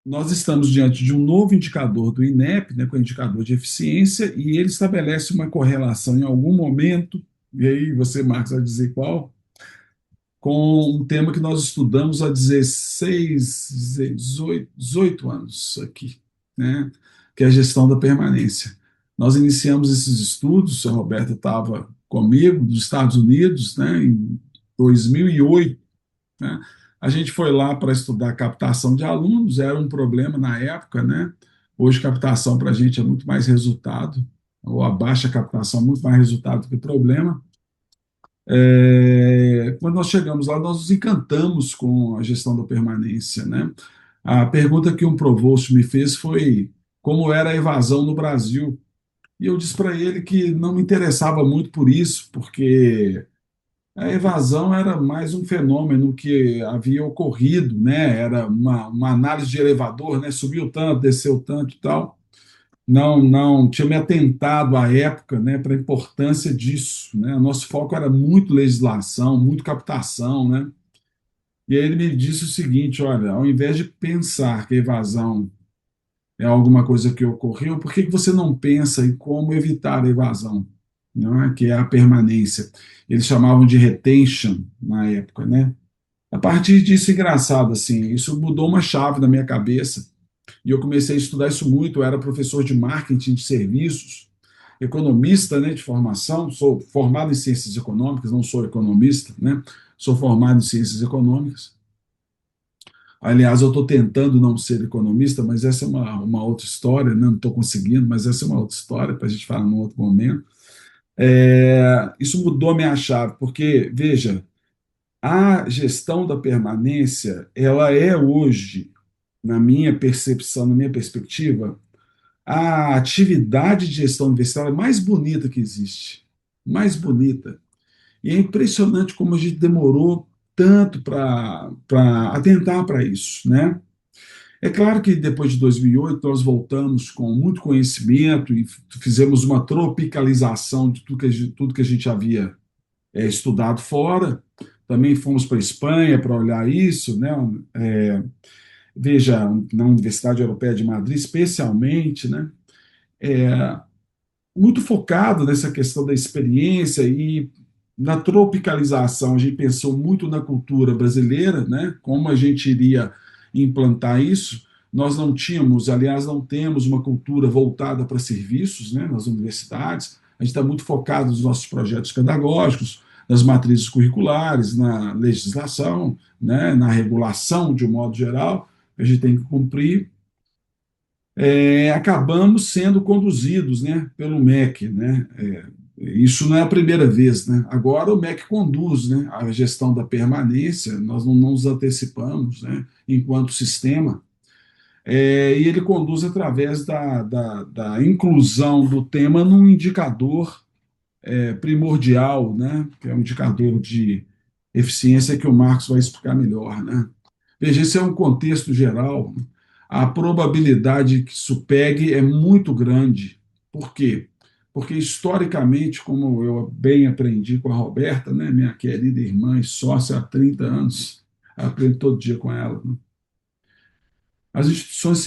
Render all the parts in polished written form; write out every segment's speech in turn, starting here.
nós estamos diante de um novo indicador do INEP, né, com o indicador de eficiência, e ele estabelece uma correlação em algum momento, e aí você, Marcos, vai dizer qual, com um tema que nós estudamos há 16, 18 anos aqui, né, que é a gestão da permanência. Nós iniciamos esses estudos, a Roberta estava comigo, dos Estados Unidos, né, em 2008, né? A gente foi lá para estudar captação de alunos, era um problema na época, né? Hoje, captação para a gente é muito mais resultado, ou a baixa captação é muito mais resultado do que problema. Quando nós chegamos lá, nós nos encantamos com a gestão da permanência, né? A pergunta que um provost me fez foi como era a evasão no Brasil. E eu disse para ele que não me interessava muito por isso, porque a evasão era mais um fenômeno que havia ocorrido, né? Era uma análise de elevador, né? Subiu tanto, desceu tanto e tal. Não tinha me atentado à época, né, para a importância disso, né? O nosso foco era muito legislação, muito captação, né? E aí ele me disse o seguinte: olha, ao invés de pensar que a evasão é alguma coisa que ocorreu, por que que você não pensa em como evitar a evasão, não é? Que é a permanência. Eles chamavam de retention na época, né? A partir disso, engraçado, assim, isso mudou uma chave na minha cabeça e eu comecei a estudar isso muito. Eu era professor de marketing de serviços, economista, né, de formação, sou formado em ciências econômicas, não sou economista, né? Sou formado em ciências econômicas. Aliás, eu estou tentando não ser economista, mas essa é uma outra história, né? Não estou conseguindo, mas essa é uma outra história para a gente falar num outro momento. Isso mudou a minha chave, porque, veja, a gestão da permanência, ela é hoje, na minha percepção, na minha perspectiva, a atividade de gestão universitária mais bonita que existe. Mais bonita. E é impressionante como a gente demorou tanto para atentar para isso, né? É claro que depois de 2008 nós voltamos com muito conhecimento e fizemos uma tropicalização de tudo que a gente havia estudado fora. Também fomos para a Espanha para olhar isso, né? É, Veja, na Universidade Europeia de Madrid, especialmente, né? Muito focado nessa questão da experiência e na tropicalização. A gente pensou muito na cultura brasileira, né? Como a gente iria implantar isso. Nós não tínhamos, aliás, não temos uma cultura voltada para serviços, né, nas universidades. A gente está muito focado nos nossos projetos pedagógicos, nas matrizes curriculares, na legislação, né, na regulação de um modo geral, que a gente tem que cumprir. Acabamos sendo conduzidos, né, pelo MEC, né? Isso não é a primeira vez, né? Agora o MEC conduz, né, a gestão da permanência. Nós não nos antecipamos, né, enquanto sistema. E ele conduz através da inclusão do tema num indicador primordial, né, que é um indicador de eficiência que o Marcos vai explicar melhor, né? Veja, esse é um contexto geral. A probabilidade que isso pegue é muito grande. Por quê? Porque, historicamente, como eu bem aprendi com a Roberta, né, minha querida irmã e sócia há 30 anos, aprendo todo dia com ela, né? As instituições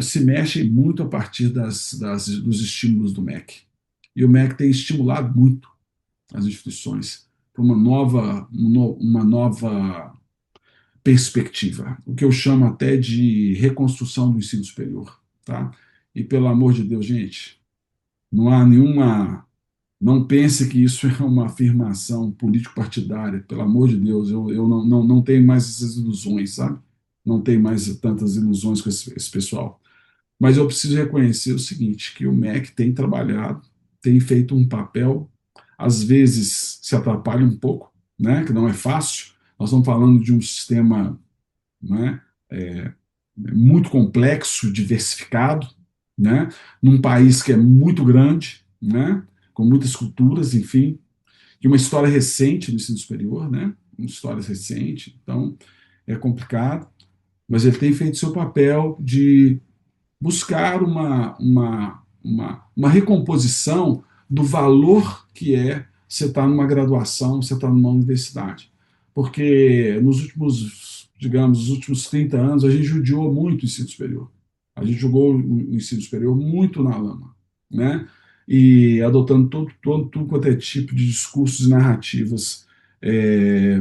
se mexem muito a partir dos estímulos do MEC. E o MEC tem estimulado muito as instituições para uma nova perspectiva, o que eu chamo até de reconstrução do ensino superior. Tá? E, pelo amor de Deus, gente, não há nenhuma. Não pense que isso é uma afirmação político-partidária, pelo amor de Deus, eu não tenho mais essas ilusões, sabe? Não tenho mais tantas ilusões com esse pessoal. Mas eu preciso reconhecer o seguinte, que o MEC tem trabalhado, tem feito um papel, às vezes se atrapalha um pouco, né? Que não é fácil. Nós estamos falando de um sistema, né, muito complexo, diversificado, né? Num país que é muito grande, né? Com muitas culturas, enfim, de uma história recente no ensino superior, né? Uma história recente, então é complicado, mas ele tem feito seu papel de buscar uma recomposição do valor que é você estar numa graduação, você estar numa universidade. Porque nos últimos digamos, os últimos 30 anos, a gente judiou muito o ensino superior. A gente jogou o ensino superior muito na lama, né? E adotando tudo quanto é tipo de discursos e narrativas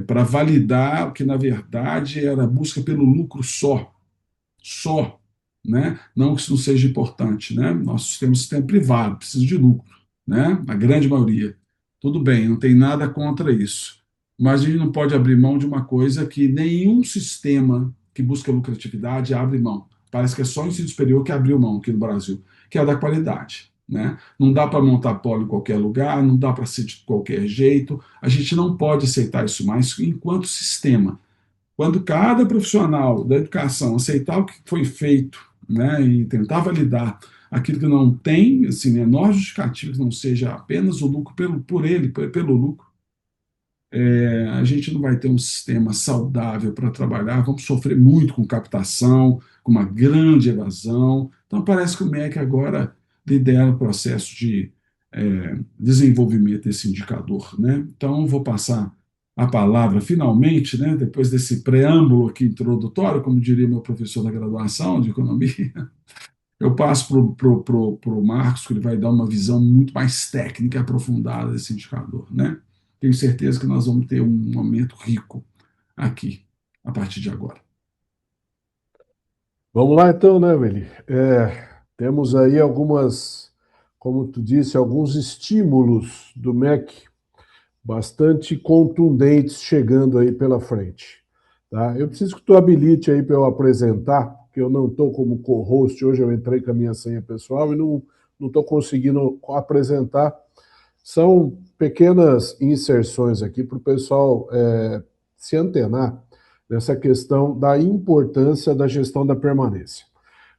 para validar o que, na verdade, era a busca pelo lucro só, né? Não que isso não seja importante, né? Nós temos sistema privado, precisa de lucro, né? A grande maioria. Tudo bem, não tem nada contra isso. Mas a gente não pode abrir mão de uma coisa que nenhum sistema que busca lucratividade abre mão. Parece que é só o ensino superior que abriu mão aqui no Brasil, que é a da qualidade, né? Não dá para montar polo em qualquer lugar, não dá para ser de qualquer jeito. A gente não pode aceitar isso mais enquanto sistema. Quando cada profissional da educação aceitar o que foi feito, né, e tentar validar aquilo que não tem, assim, menor justificativa que não seja apenas o lucro pelo lucro, a gente não vai ter um sistema saudável para trabalhar, vamos sofrer muito com captação, com uma grande evasão. Então, parece que o MEC agora lidera o processo de desenvolvimento desse indicador, né? Então, vou passar a palavra, finalmente, né, depois desse preâmbulo aqui introdutório, como diria meu professor da graduação de economia, eu passo para o Marcos, que ele vai dar uma visão muito mais técnica e aprofundada desse indicador, né? Tenho certeza que nós vamos ter um momento rico aqui, a partir de agora. Vamos lá então, né, Meli? Temos aí algumas, como tu disse, alguns estímulos do MEC bastante contundentes chegando aí pela frente. Tá? Eu preciso que tu habilite aí para eu apresentar, porque eu não estou como co-host, hoje eu entrei com a minha senha pessoal e não estou conseguindo apresentar. São pequenas inserções aqui para o pessoal se antenar nessa questão da importância da gestão da permanência.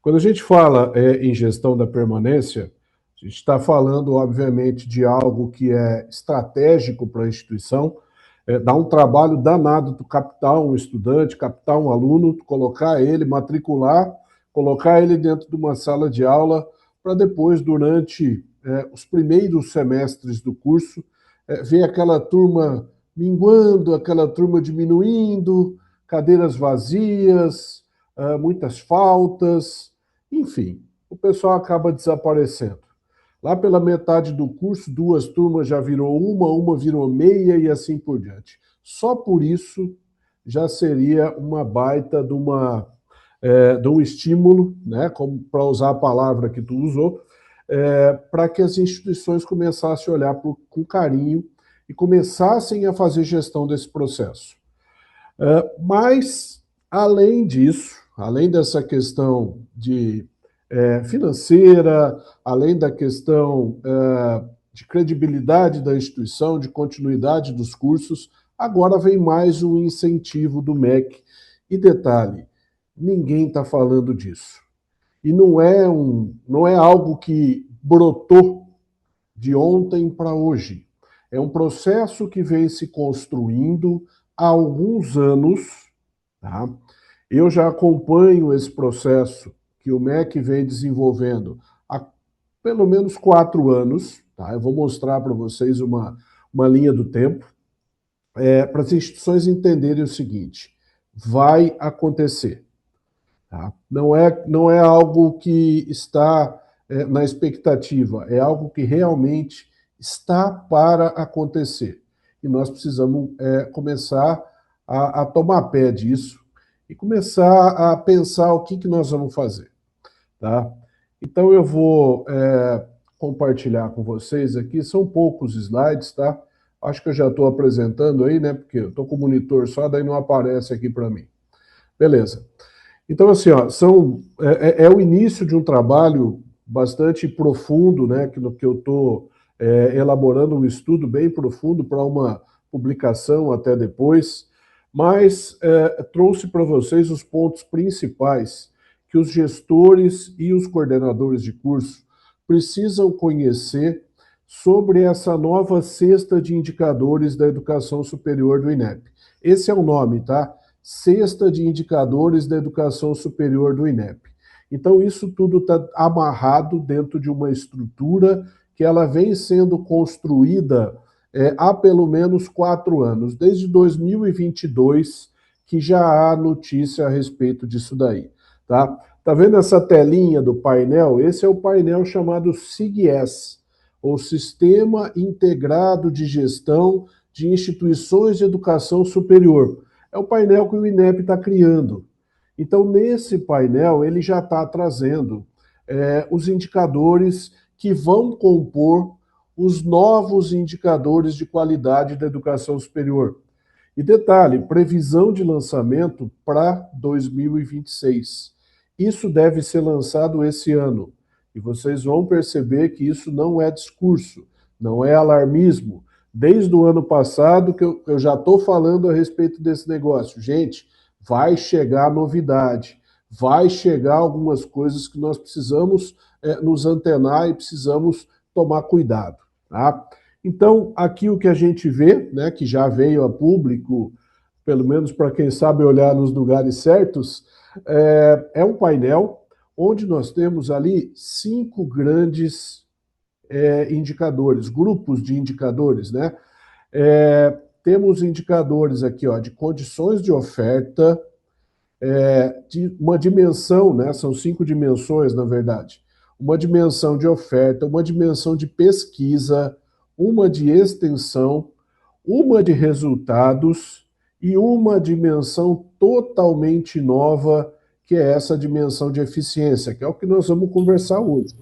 Quando a gente fala em gestão da permanência, a gente está falando, obviamente, de algo que é estratégico para a instituição, dá um trabalho danado tu captar um estudante, captar um aluno, tu colocar ele, matricular, colocar ele dentro de uma sala de aula, para depois, durante os primeiros semestres do curso, ver aquela turma minguando, aquela turma diminuindo, cadeiras vazias, muitas faltas, enfim, o pessoal acaba desaparecendo. Lá pela metade do curso, duas turmas já virou uma virou meia e assim por diante. Só por isso já seria uma baita de um estímulo, né, como para usar a palavra que tu usou, para que as instituições começassem a olhar com carinho e começassem a fazer gestão desse processo. Mas, além disso, além dessa questão financeira, além da questão de credibilidade da instituição, de continuidade dos cursos, agora vem mais um incentivo do MEC. E detalhe, ninguém está falando disso. E não é algo que brotou de ontem para hoje. É um processo que vem se construindo há alguns anos. Tá? Eu já acompanho esse processo que o MEC vem desenvolvendo há pelo menos 4 anos. Tá? Eu vou mostrar para vocês uma linha do tempo, para as instituições entenderem o seguinte: vai acontecer. Tá? Não é algo que está na expectativa, é algo que realmente está para acontecer. E nós precisamos começar a tomar pé disso e começar a pensar o que nós vamos fazer. Tá? Então eu vou compartilhar com vocês aqui, são poucos slides, tá? Acho que eu já estou apresentando aí, né? Porque eu estou com o monitor só, daí não aparece aqui para mim. Beleza. Então, assim, ó, é o início de um trabalho bastante profundo, né, que eu estou elaborando um estudo bem profundo para uma publicação até depois, mas trouxe para vocês os pontos principais que os gestores e os coordenadores de curso precisam conhecer sobre essa nova cesta de indicadores da educação superior do INEP. Esse é o nome, tá? Cesta de Indicadores da Educação Superior do INEP. Então, isso tudo está amarrado dentro de uma estrutura que ela vem sendo construída há pelo menos 4 anos, desde 2022, que já há notícia a respeito disso daí, tá? Tá vendo essa telinha do painel? Esse é o painel chamado SIGS, ou Sistema Integrado de Gestão de Instituições de Educação Superior. É o painel que o INEP está criando. Então, nesse painel, ele já está trazendo os indicadores que vão compor os novos indicadores de qualidade da educação superior. E detalhe, previsão de lançamento para 2026. Isso deve ser lançado esse ano. E vocês vão perceber que isso não é discurso, não é alarmismo. Desde o ano passado que eu já estou falando a respeito desse negócio. Gente, vai chegar novidade, vai chegar algumas coisas que nós precisamos nos antenar e precisamos tomar cuidado. Tá? Então, aqui o que a gente vê, né, que já veio a público, pelo menos para quem sabe olhar nos lugares certos, é um painel onde nós temos ali 5 grandes indicadores, grupos de indicadores, né? Temos indicadores aqui, ó, de condições de oferta, de uma dimensão, né? São 5 dimensões, na verdade. Uma dimensão de oferta, uma dimensão de pesquisa, uma de extensão, uma de resultados e uma dimensão totalmente nova, que é essa dimensão de eficiência, que é o que nós vamos conversar hoje.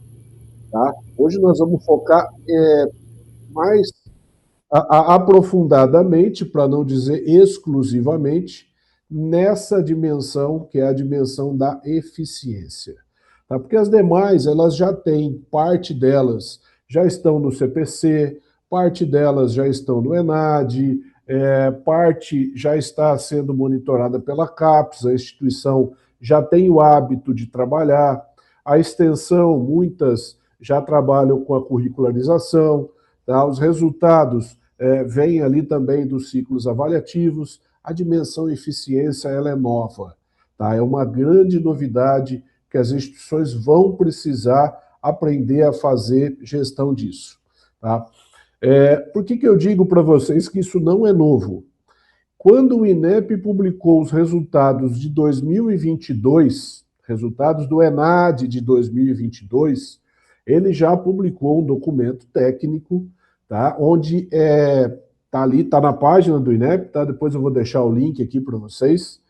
Tá? Hoje nós vamos focar mais aprofundadamente, para não dizer exclusivamente, nessa dimensão que é a dimensão da eficiência. Tá? Porque as demais, elas já têm, parte delas já estão no CPC, parte delas já estão no ENAD, parte já está sendo monitorada pela CAPES, a instituição já tem o hábito de trabalhar, a extensão, muitas já trabalham com a curricularização, tá? Os resultados vêm ali também dos ciclos avaliativos, a dimensão eficiência ela é nova, tá? É uma grande novidade que as instituições vão precisar aprender a fazer gestão disso, tá? Por que eu digo para vocês que isso não é novo? Quando o INEP publicou os resultados de 2022, resultados do ENAD de 2022, ele já publicou um documento técnico, tá? Onde tá ali, tá na página do INEP, tá? Depois eu vou deixar o link aqui para vocês.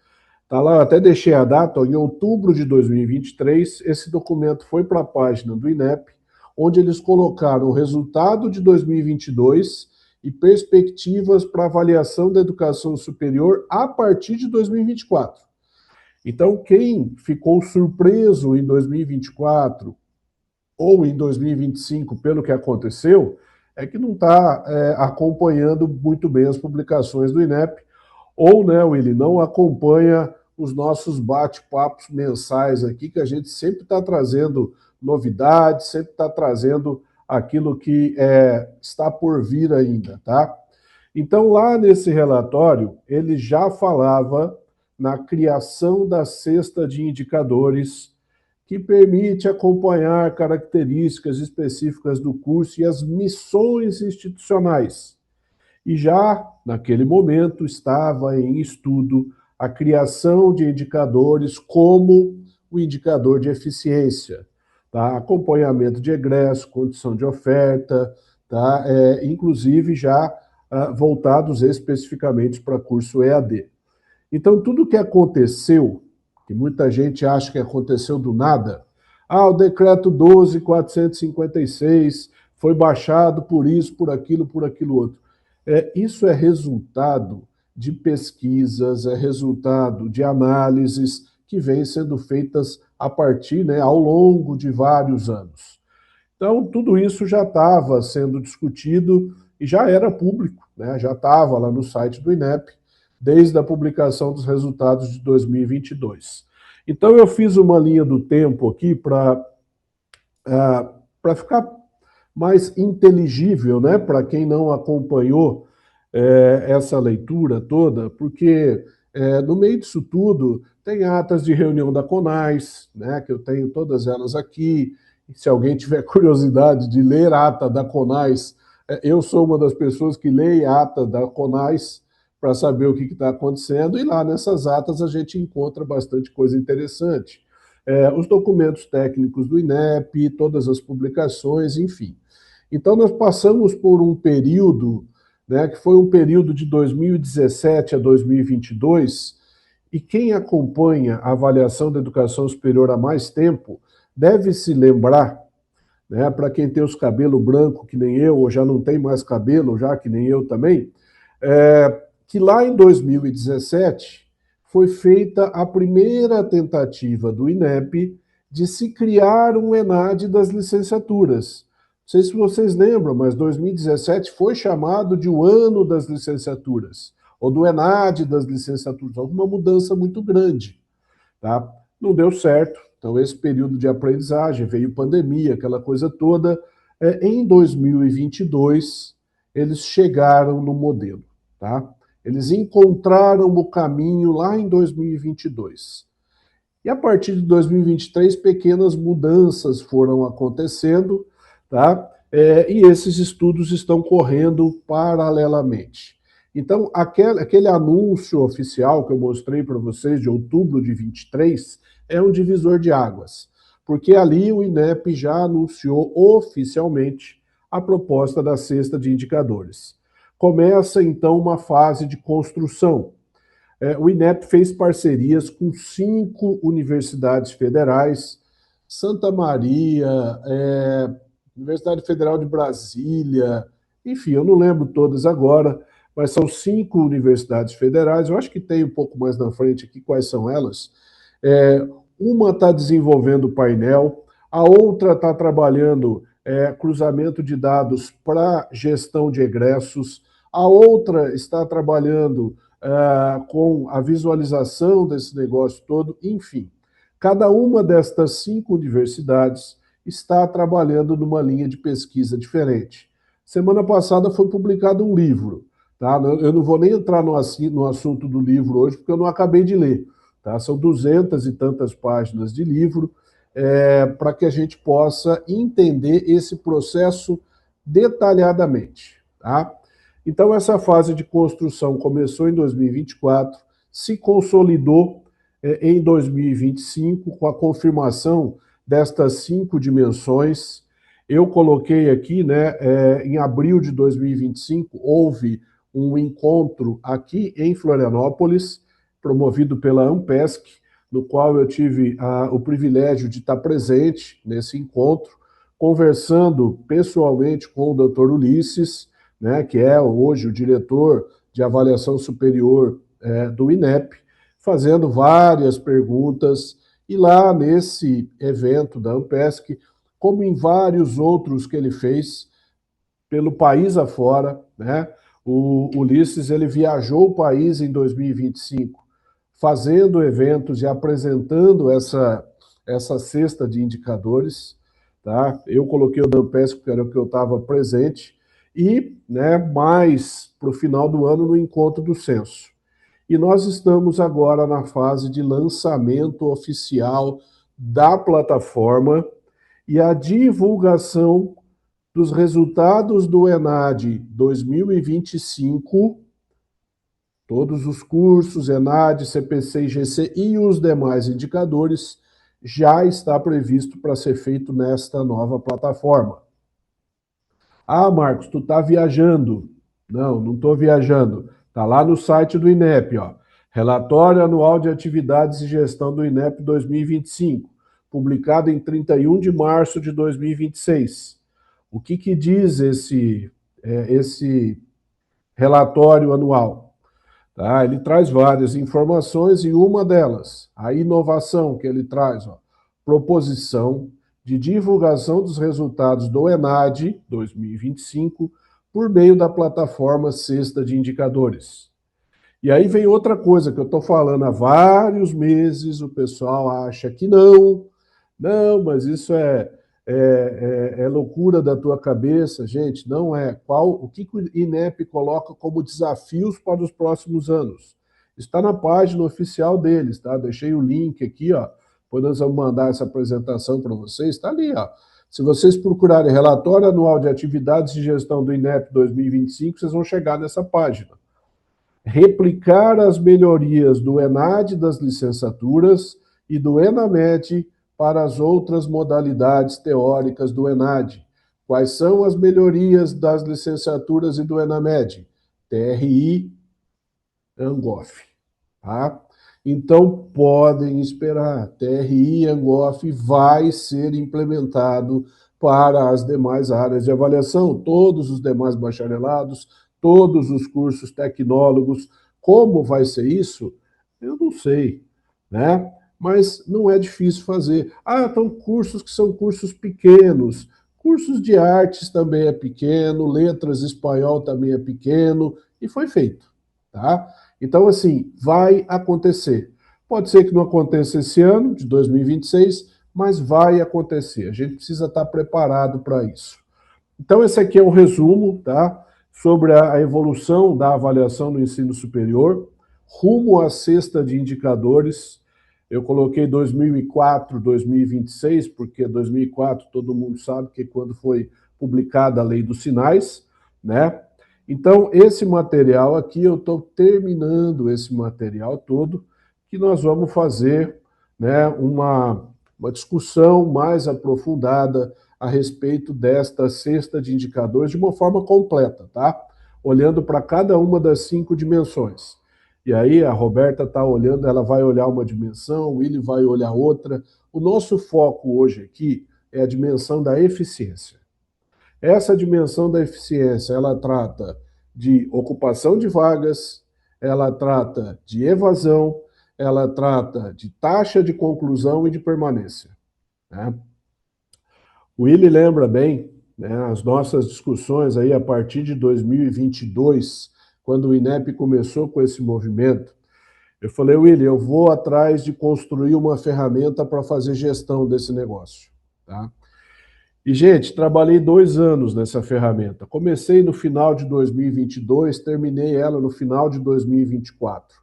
Tá lá, eu até deixei a data, em outubro de 2023, esse documento foi para a página do INEP, onde eles colocaram o resultado de 2022 e perspectivas para avaliação da educação superior a partir de 2024. Então, quem ficou surpreso em 2024 ou em 2025 pelo que aconteceu, é que não está acompanhando muito bem as publicações do INEP, ou, né, Willy, não acompanha os nossos bate-papos mensais aqui, que a gente sempre está trazendo novidades, sempre está trazendo aquilo que está por vir ainda, tá? Então, lá nesse relatório, ele já falava na criação da cesta de indicadores que permite acompanhar características específicas do curso e as missões institucionais. E já, naquele momento, estava em estudo a criação de indicadores como o indicador de eficiência, tá? Acompanhamento de egresso, condição de oferta, tá? Inclusive já voltados especificamente para curso EAD. Então, tudo que aconteceu, que muita gente acha que aconteceu do nada, o decreto 12.456 foi baixado por isso, por aquilo outro. Isso é resultado de pesquisas, é resultado de análises que vêm sendo feitas a partir, né, ao longo de vários anos. Então, tudo isso já estava sendo discutido e já era público, né, já estava lá no site do INEP, desde a publicação dos resultados de 2022. Então, eu fiz uma linha do tempo aqui para ficar mais inteligível, né, para quem não acompanhou essa leitura toda, porque no meio disso tudo tem atas de reunião da CONAS, né, que eu tenho todas elas aqui. Se alguém tiver curiosidade de ler a ata da CONAS, eu sou uma das pessoas que leem a ata da CONAS, para saber o que está acontecendo, e lá nessas atas a gente encontra bastante coisa interessante. Os documentos técnicos do INEP, todas as publicações, enfim. Então, nós passamos por um período, né, que foi um período de 2017 a 2022, e quem acompanha a avaliação da educação superior há mais tempo deve se lembrar, né, para quem tem os cabelos brancos, que nem eu, ou já não tem mais cabelo, já que nem eu também, que lá em 2017 foi feita a primeira tentativa do INEP de se criar um ENAD das licenciaturas. Não sei se vocês lembram, mas 2017 foi chamado de o ano das licenciaturas, ou do ENAD das licenciaturas, alguma mudança muito grande. Tá? Não deu certo, então esse período de aprendizagem, veio pandemia, aquela coisa toda. Em 2022, eles chegaram no modelo. Tá? Eles encontraram o caminho lá em 2022. E a partir de 2023, pequenas mudanças foram acontecendo, tá? E esses estudos estão correndo paralelamente. Então, aquele anúncio oficial que eu mostrei para vocês de outubro de 23 é um divisor de águas, porque ali o INEP já anunciou oficialmente a proposta da cesta de indicadores. Começa então uma fase de construção. O INEP fez parcerias com 5 universidades federais, Santa Maria, Universidade Federal de Brasília, enfim, eu não lembro todas agora, mas são 5 universidades federais, eu acho que tem um pouco mais na frente aqui quais são elas. Uma está desenvolvendo o painel, a outra está trabalhando cruzamento de dados para gestão de egressos, a outra está trabalhando com a visualização desse negócio todo, enfim. Cada uma destas 5 universidades está trabalhando numa linha de pesquisa diferente. Semana passada foi publicado um livro, tá? Eu não vou nem entrar no assunto do livro hoje, porque eu não acabei de ler. Tá? São 200 e tantas páginas de livro, para que a gente possa entender esse processo detalhadamente. Tá? Então, essa fase de construção começou em 2024, se consolidou em 2025, com a confirmação destas 5 dimensões. Eu coloquei aqui, né, em abril de 2025, houve um encontro aqui em Florianópolis, promovido pela Ampesc, no qual eu tive o privilégio de estar presente nesse encontro, conversando pessoalmente com o Dr. Ulisses, né, que é hoje o diretor de avaliação superior do INEP, fazendo várias perguntas, e lá nesse evento da Ampesc, como em vários outros que ele fez pelo país afora, né, o Ulisses ele viajou o país em 2025, fazendo eventos e apresentando essa cesta de indicadores. Tá? Eu coloquei o da Ampesc, que era o que eu estava presente, e mais para o final do ano no encontro do censo. E nós estamos agora na fase de lançamento oficial da plataforma e a divulgação dos resultados do ENAD 2025, todos os cursos, ENAD, CPC e GC e os demais indicadores, já está previsto para ser feito nesta nova plataforma. Ah, Marcos, tu está viajando. Não, não estou viajando. Está lá no site do INEP, ó. Relatório Anual de Atividades e Gestão do INEP 2025, publicado em 31 de março de 2026. O que diz esse relatório anual? Tá? Ele traz várias informações e uma delas, a inovação que ele traz, ó, proposição de divulgação dos resultados do ENAD 2025 por meio da plataforma Cesta de Indicadores. E aí vem outra coisa que eu estou falando há vários meses, o pessoal acha que não, mas isso é loucura da tua cabeça, gente, não é. O que o INEP coloca como desafios para os próximos anos? Está na página oficial deles, tá? Deixei o link aqui, ó. Depois nós vamos mandar essa apresentação para vocês, está ali, ó. Se vocês procurarem Relatório Anual de Atividades de Gestão do INEP 2025, vocês vão chegar nessa página. replicar as melhorias do ENAD das licenciaturas e do ENAMED para as outras modalidades teóricas do ENAD. Quais são as melhorias das licenciaturas e do ENAMED? TRI, ANGOF. Tá? Então, podem esperar. TRI e ANGOF vai ser implementado para as demais áreas de avaliação, todos os demais bacharelados, todos os cursos tecnólogos. Como vai ser isso? Eu não sei, né? Mas não é difícil fazer. Então cursos que são cursos pequenos. Cursos de artes também é pequeno, letras espanhol também é pequeno, e foi feito, tá? Então, assim, vai acontecer. Pode ser que não aconteça esse ano, de 2026, mas vai acontecer. A gente precisa estar preparado para isso. Então, esse aqui é um resumo, tá? Sobre a evolução da avaliação no ensino superior, rumo à cesta de indicadores. Eu coloquei 2004, 2026, porque 2004 todo mundo sabe que é quando foi publicada a Lei dos Sinais, né? Então, esse material aqui, eu estou terminando esse material todo, que nós vamos fazer, né, uma discussão mais aprofundada a respeito desta cesta de indicadores de uma forma completa, tá? Olhando para cada uma das 5 dimensões. E aí a Roberta está olhando, ela vai olhar uma dimensão, o Willi vai olhar outra. O nosso foco hoje aqui é a dimensão da eficiência. Essa dimensão da eficiência, ela trata de ocupação de vagas, ela trata de evasão, ela trata de taxa de conclusão e de permanência, né? O Willi lembra bem, né, as nossas discussões aí a partir de 2022, quando o INEP começou com esse movimento. Eu falei, Willi, eu vou atrás de construir uma ferramenta para fazer gestão desse negócio, tá? E, gente, trabalhei 2 anos nessa ferramenta. Comecei no final de 2022, terminei ela no final de 2024.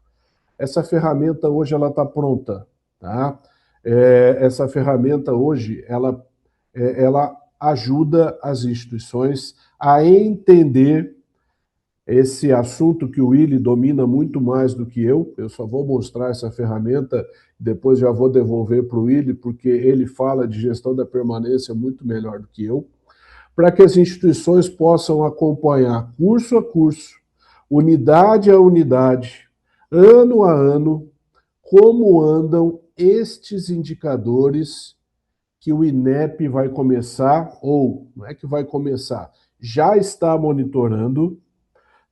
Essa ferramenta hoje ela está pronta, tá? Essa ferramenta hoje ela ajuda as instituições a entender esse assunto que o Willi domina muito mais do que eu. Eu só vou mostrar essa ferramenta, depois já vou devolver para o Willi, porque ele fala de gestão da permanência muito melhor do que eu, para que as instituições possam acompanhar curso a curso, unidade a unidade, ano a ano, como andam estes indicadores que o INEP vai começar, ou não é que vai começar, já está monitorando.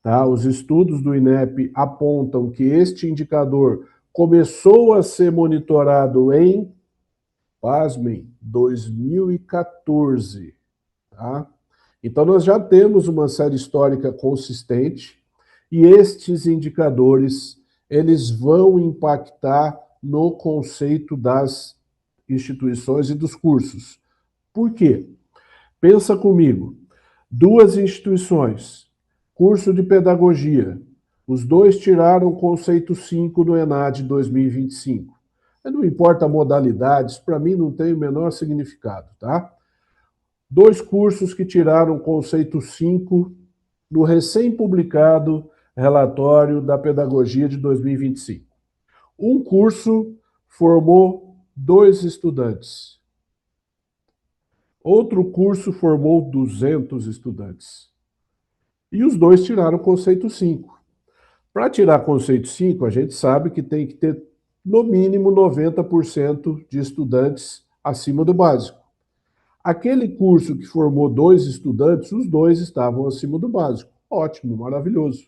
Tá? Os estudos do INEP apontam que este indicador começou a ser monitorado em, pasmem, 2014. Tá? Então, nós já temos uma série histórica consistente e estes indicadores eles vão impactar no conceito das instituições e dos cursos. Por quê? Pensa comigo, 2 instituições, curso de pedagogia, os 2 tiraram o conceito 5 no ENAD 2025. Não importa a modalidade, isso para mim não tem o menor significado, tá? 2 cursos que tiraram o conceito 5 no recém-publicado relatório da pedagogia de 2025. Um curso formou 2 estudantes. Outro curso formou 200 estudantes. E os 2 tiraram o conceito 5. Para tirar conceito 5, a gente sabe que tem que ter no mínimo 90% de estudantes acima do básico. Aquele curso que formou 2 estudantes, os 2 estavam acima do básico. Ótimo, maravilhoso.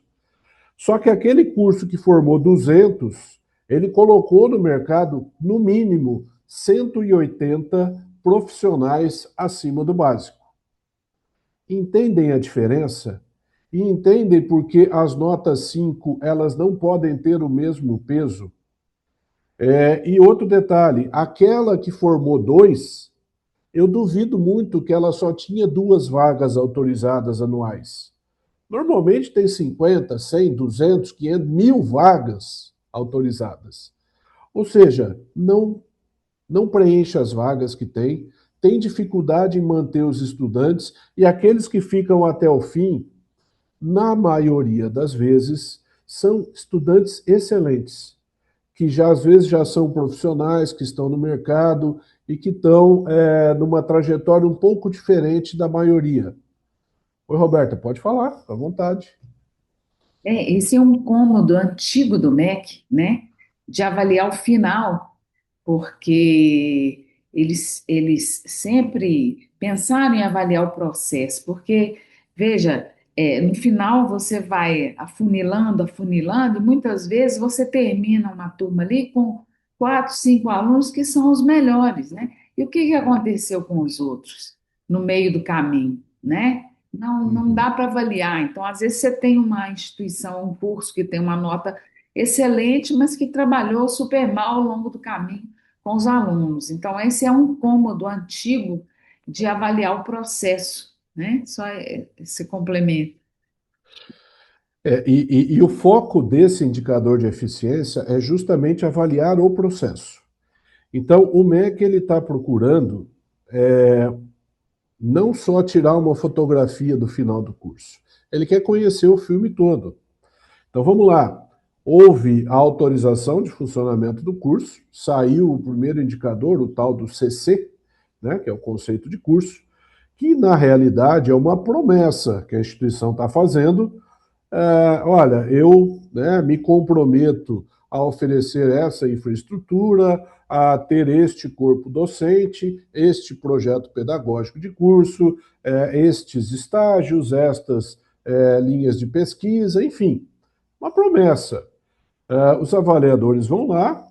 Só que aquele curso que formou 200, ele colocou no mercado, no mínimo, 180 profissionais acima do básico. Entendem a diferença? E entendem por que as notas 5 elas não podem ter o mesmo peso? E outro detalhe, aquela que formou 2, eu duvido muito que ela só tinha 2 vagas autorizadas anuais. Normalmente tem 50, 100, 200, 500, 1000 vagas autorizadas. Ou seja, não preenche as vagas que tem dificuldade em manter os estudantes e aqueles que ficam até o fim, na maioria das vezes, são estudantes excelentes, que já às vezes já são profissionais, que estão no mercado e que estão numa trajetória um pouco diferente da maioria. Oi, Roberta, pode falar, fica à vontade. Esse é um cômodo antigo do MEC, né? De avaliar o final, porque eles sempre pensaram em avaliar o processo, porque, veja, no final você vai afunilando, afunilando, e muitas vezes você termina uma turma ali com 4, 5 alunos que são os melhores, né? E o que que aconteceu com os outros no meio do caminho, né? Não Uhum. dá para avaliar. Então, às vezes, você tem uma instituição, um curso que tem uma nota excelente, mas que trabalhou super mal ao longo do caminho com os alunos. Então, esse é um cômodo antigo de avaliar o processo, né? Só esse complemento. E o foco desse indicador de eficiência é justamente avaliar o processo. Então, o MEC ele está procurando não só tirar uma fotografia do final do curso, ele quer conhecer o filme todo. Então, vamos lá. Houve a autorização de funcionamento do curso, saiu o primeiro indicador, o tal do CC, né, que é o conceito de curso, que na realidade é uma promessa que a instituição está fazendo. Olha, eu, né, me comprometo a oferecer essa infraestrutura, a ter este corpo docente, este projeto pedagógico de curso, estes estágios, estas linhas de pesquisa, enfim, uma promessa. Os avaliadores vão lá,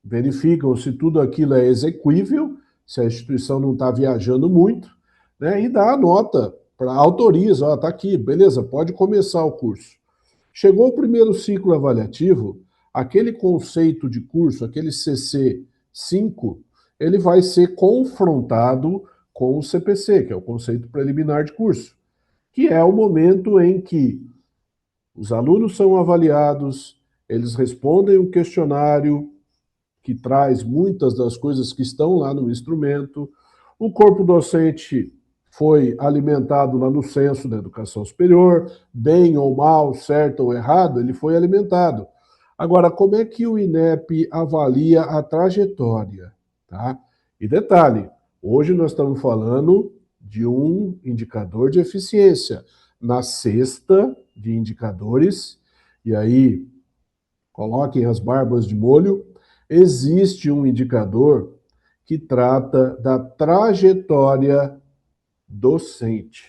verificam se tudo aquilo é exequível, se a instituição não está viajando muito, né, e dá a nota, autoriza, está aqui, beleza, pode começar o curso. Chegou o primeiro ciclo avaliativo, aquele conceito de curso, aquele CC5, ele vai ser confrontado com o CPC, que é o conceito preliminar de curso, que é o momento em que os alunos são avaliados, eles respondem um questionário que traz muitas das coisas que estão lá no instrumento, o corpo docente foi alimentado lá no censo da educação superior, bem ou mal, certo ou errado, ele foi alimentado. Agora, como é que o INEP avalia a trajetória? Tá? E detalhe, hoje nós estamos falando de um indicador de eficiência na cesta de indicadores, e aí coloquem as barbas de molho, existe um indicador que trata da trajetória docente.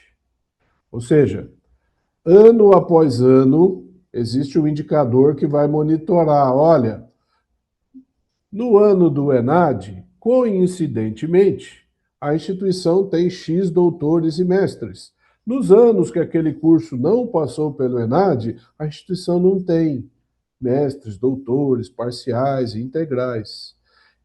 Ou seja, ano após ano, existe um indicador que vai monitorar. Olha, no ano do ENAD, coincidentemente, a instituição tem X doutores e mestres. Nos anos que aquele curso não passou pelo ENAD, a instituição não tem mestres, doutores, parciais e integrais.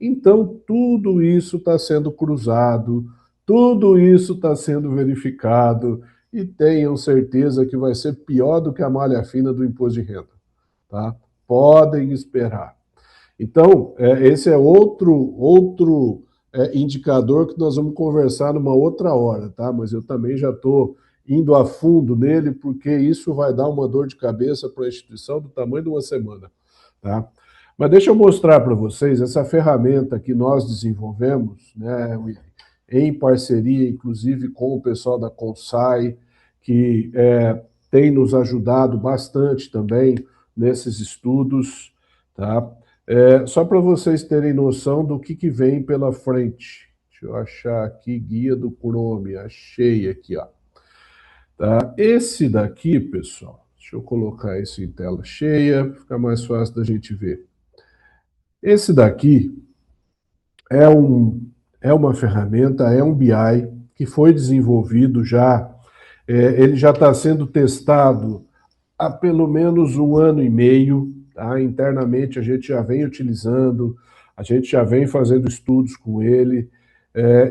Então, tudo isso está sendo cruzado, tudo isso está sendo verificado, e tenham certeza que vai ser pior do que a malha fina do imposto de renda. Tá? Podem esperar. Então, esse é outro indicador que nós vamos conversar numa outra hora, tá? Mas eu também já estou indo a fundo nele, porque isso vai dar uma dor de cabeça para a instituição do tamanho de uma semana, tá? Mas deixa eu mostrar para vocês essa ferramenta que nós desenvolvemos, né, em parceria, inclusive, com o pessoal da Consai, que tem nos ajudado bastante também nesses estudos, tá? Só para vocês terem noção do que vem pela frente. Deixa eu achar aqui, guia do Chrome, achei aqui, ó. Tá? Esse daqui, pessoal, deixa eu colocar isso em tela cheia, fica mais fácil da gente ver. Esse daqui é uma ferramenta, é um BI que foi desenvolvido já, ele já está sendo testado há pelo menos 1 ano e meio, tá? Internamente a gente já vem utilizando, a gente já vem fazendo estudos com ele.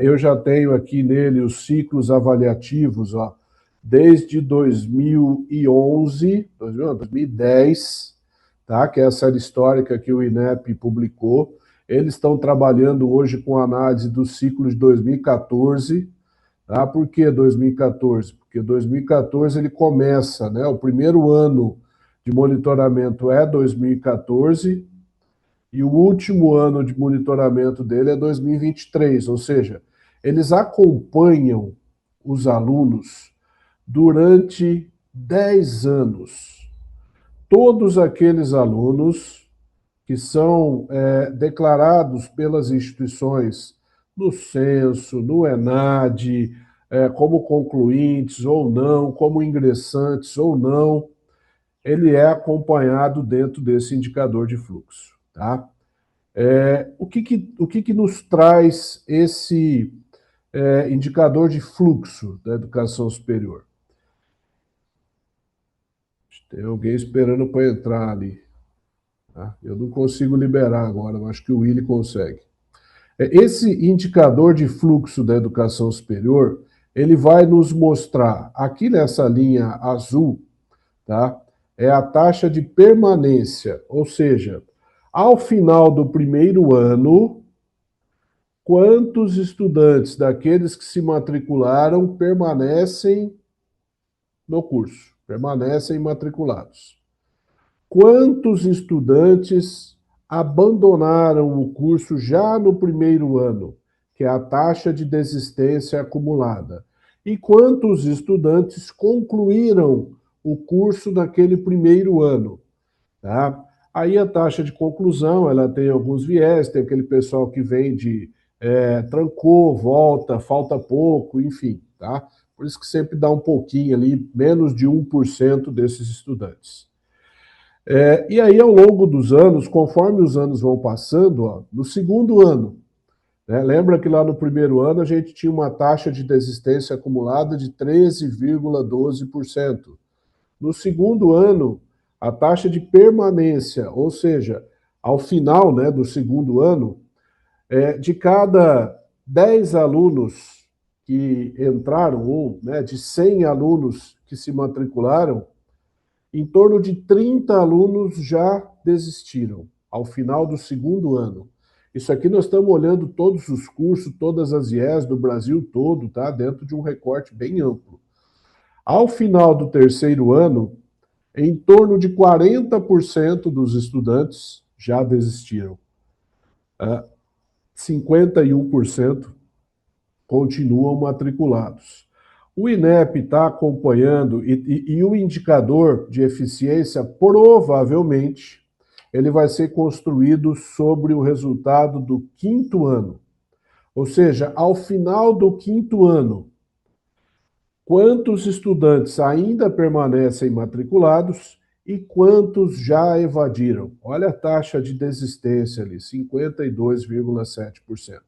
Eu já tenho aqui nele os ciclos avaliativos, ó, desde 2011, 2010, tá? Que é a série histórica que o INEP publicou. Eles estão trabalhando hoje com análise do ciclo de 2014. Tá? Por que 2014? Porque 2014 ele começa, né, o primeiro ano de monitoramento é 2014 e o último ano de monitoramento dele é 2023, ou seja, eles acompanham os alunos durante 10 anos. Todos aqueles alunos que são declarados pelas instituições no censo, no ENAD, como concluintes ou não, como ingressantes ou não, ele é acompanhado dentro desse indicador de fluxo. Tá? O que nos traz esse indicador de fluxo da educação superior? Tem alguém esperando para entrar ali. Tá? Eu não consigo liberar agora, eu acho que o Willy consegue. Esse indicador de fluxo da educação superior, ele vai nos mostrar, aqui nessa linha azul, tá? É a taxa de permanência, ou seja, ao final do primeiro ano, quantos estudantes daqueles que se matricularam permanecem no curso, permanecem matriculados. Quantos estudantes abandonaram o curso já no primeiro ano, que é a taxa de desistência acumulada? E quantos estudantes concluíram o curso naquele primeiro ano? Tá? Aí a taxa de conclusão, ela tem alguns viés, tem aquele pessoal que vem de trancou, volta, falta pouco, enfim, tá? Por isso que sempre dá um pouquinho ali, menos de 1% desses estudantes. E aí, ao longo dos anos, conforme os anos vão passando, ó, no segundo ano, né, lembra que lá no primeiro ano a gente tinha uma taxa de desistência acumulada de 13,12%. No segundo ano, a taxa de permanência, ou seja, ao final, né, do segundo ano, de cada 10 alunos que entraram, ou né, de 100 alunos que se matricularam, em torno de 30 alunos já desistiram ao final do segundo ano. Isso aqui nós estamos olhando todos os cursos, todas as IES do Brasil todo, tá? Dentro de um recorte bem amplo. Ao final do terceiro ano, em torno de 40% dos estudantes já desistiram. 51% continuam matriculados. O INEP está acompanhando e o indicador de eficiência, provavelmente, ele vai ser construído sobre o resultado do quinto ano. Ou seja, ao final do quinto ano, quantos estudantes ainda permanecem matriculados e quantos já evadiram? Olha a taxa de desistência ali, 52,7%.